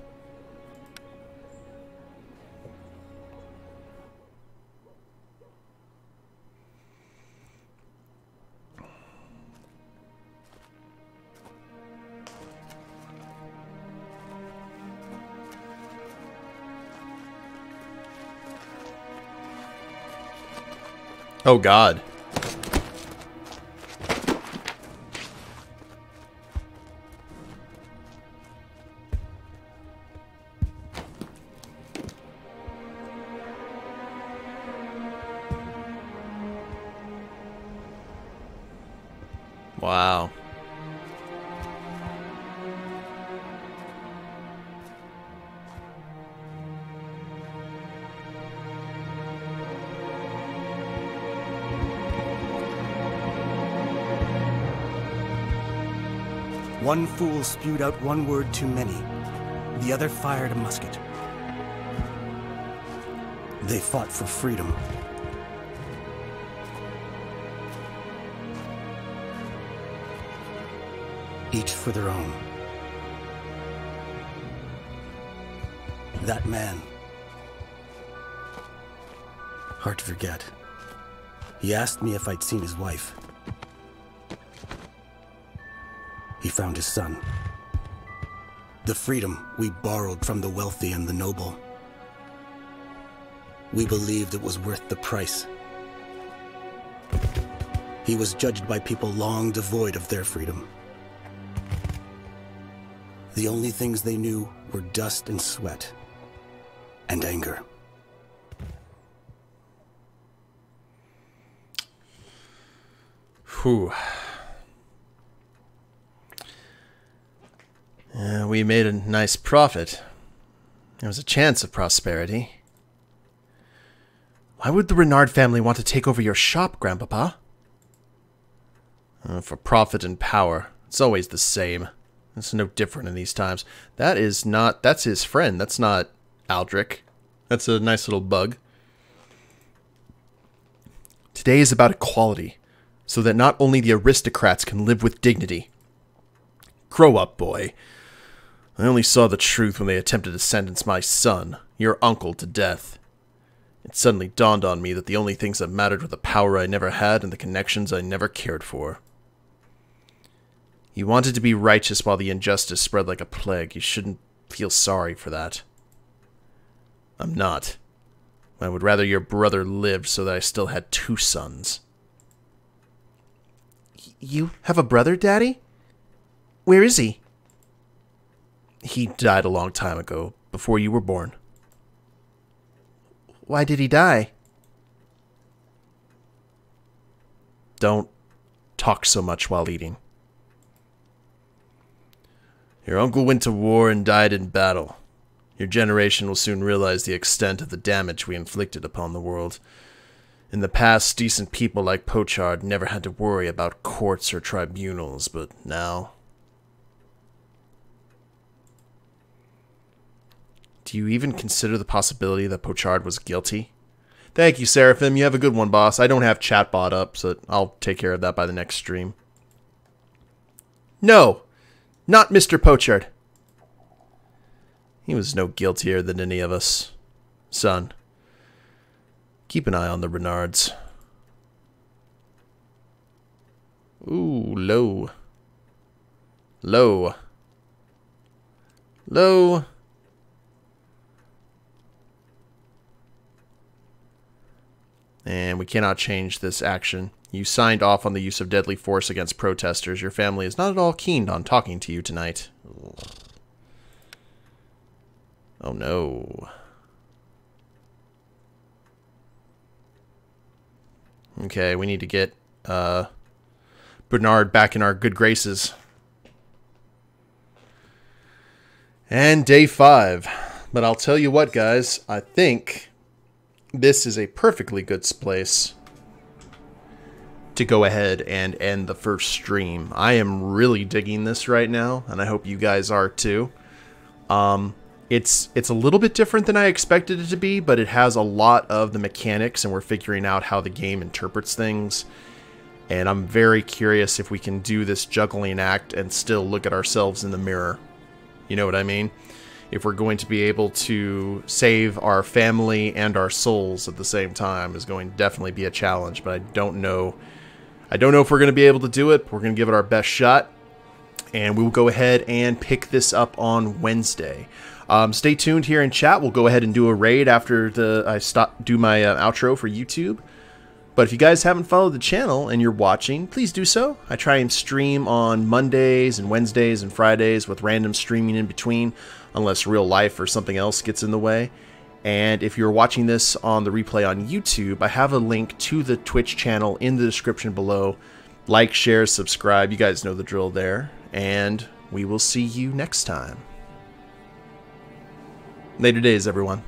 Oh God. Wow. One fool spewed out one word too many. The other fired a musket. They fought for freedom. Each for their own. That man. Hard to forget. He asked me if I'd seen his wife. He found his son. The freedom we borrowed from the wealthy and the noble. We believed it was worth the price. He was judged by people long devoid of their freedom. The only things they knew were dust and sweat, and anger. Whew. We made a nice profit. There was a chance of prosperity. Why would the Renard family want to take over your shop, Grandpapa? For profit and power. It's always the same. It's no different in these times. That's his friend. That's not Aldrich. That's a nice little bug. Today is about equality, so that not only the aristocrats can live with dignity. Grow up, boy. I only saw the truth when they attempted to sentence my son, your uncle, to death. It suddenly dawned on me that the only things that mattered were the power I never had and the connections I never cared for. You wanted to be righteous while the injustice spread like a plague. You shouldn't feel sorry for that. I'm not. I would rather your brother lived so that I still had 2 sons. You have a brother, Daddy? Where is he? He died a long time ago, before you were born. Why did he die? Don't talk so much while eating. Your uncle went to war and died in battle. Your generation will soon realize the extent of the damage we inflicted upon the world. In the past, decent people like Pochard never had to worry about courts or tribunals, but now... Do you even consider the possibility that Pochard was guilty? Thank you, Seraphim. You have a good one, boss. I don't have chatbot up, so I'll take care of that by the next stream. No! Not Mr. Pochard. He was no guiltier than any of us. Son, keep an eye on the Renards. Ooh, low. Low. Low. And we cannot change this action. You signed off on the use of deadly force against protesters. Your family is not at all keen on talking to you tonight. Ugh. Oh no. Okay, we need to get Bernard back in our good graces. And day 5. But I'll tell you what, guys. I think this is a perfectly good place to go ahead and end the first stream. I am really digging this right now, and I hope you guys are too. It's a little bit different than I expected it to be, but it has a lot of the mechanics, and we're figuring out how the game interprets things. And I'm very curious if we can do this juggling act and still look at ourselves in the mirror. You know what I mean? If we're going to be able to save our family and our souls at the same time is going to definitely be a challenge, but I don't know if we're going to be able to do it. We're going to give it our best shot, and we will go ahead and pick this up on Wednesday. Stay tuned here in chat. We'll go ahead and do a raid after I do my outro for YouTube. But if you guys haven't followed the channel and you're watching, please do so. I try and stream on Mondays and Wednesdays and Fridays with random streaming in between, unless real life or something else gets in the way. And if you're watching this on the replay on YouTube, I have a link to the Twitch channel in the description below. Like, share, subscribe. You guys know the drill there. And we will see you next time. Later days, everyone.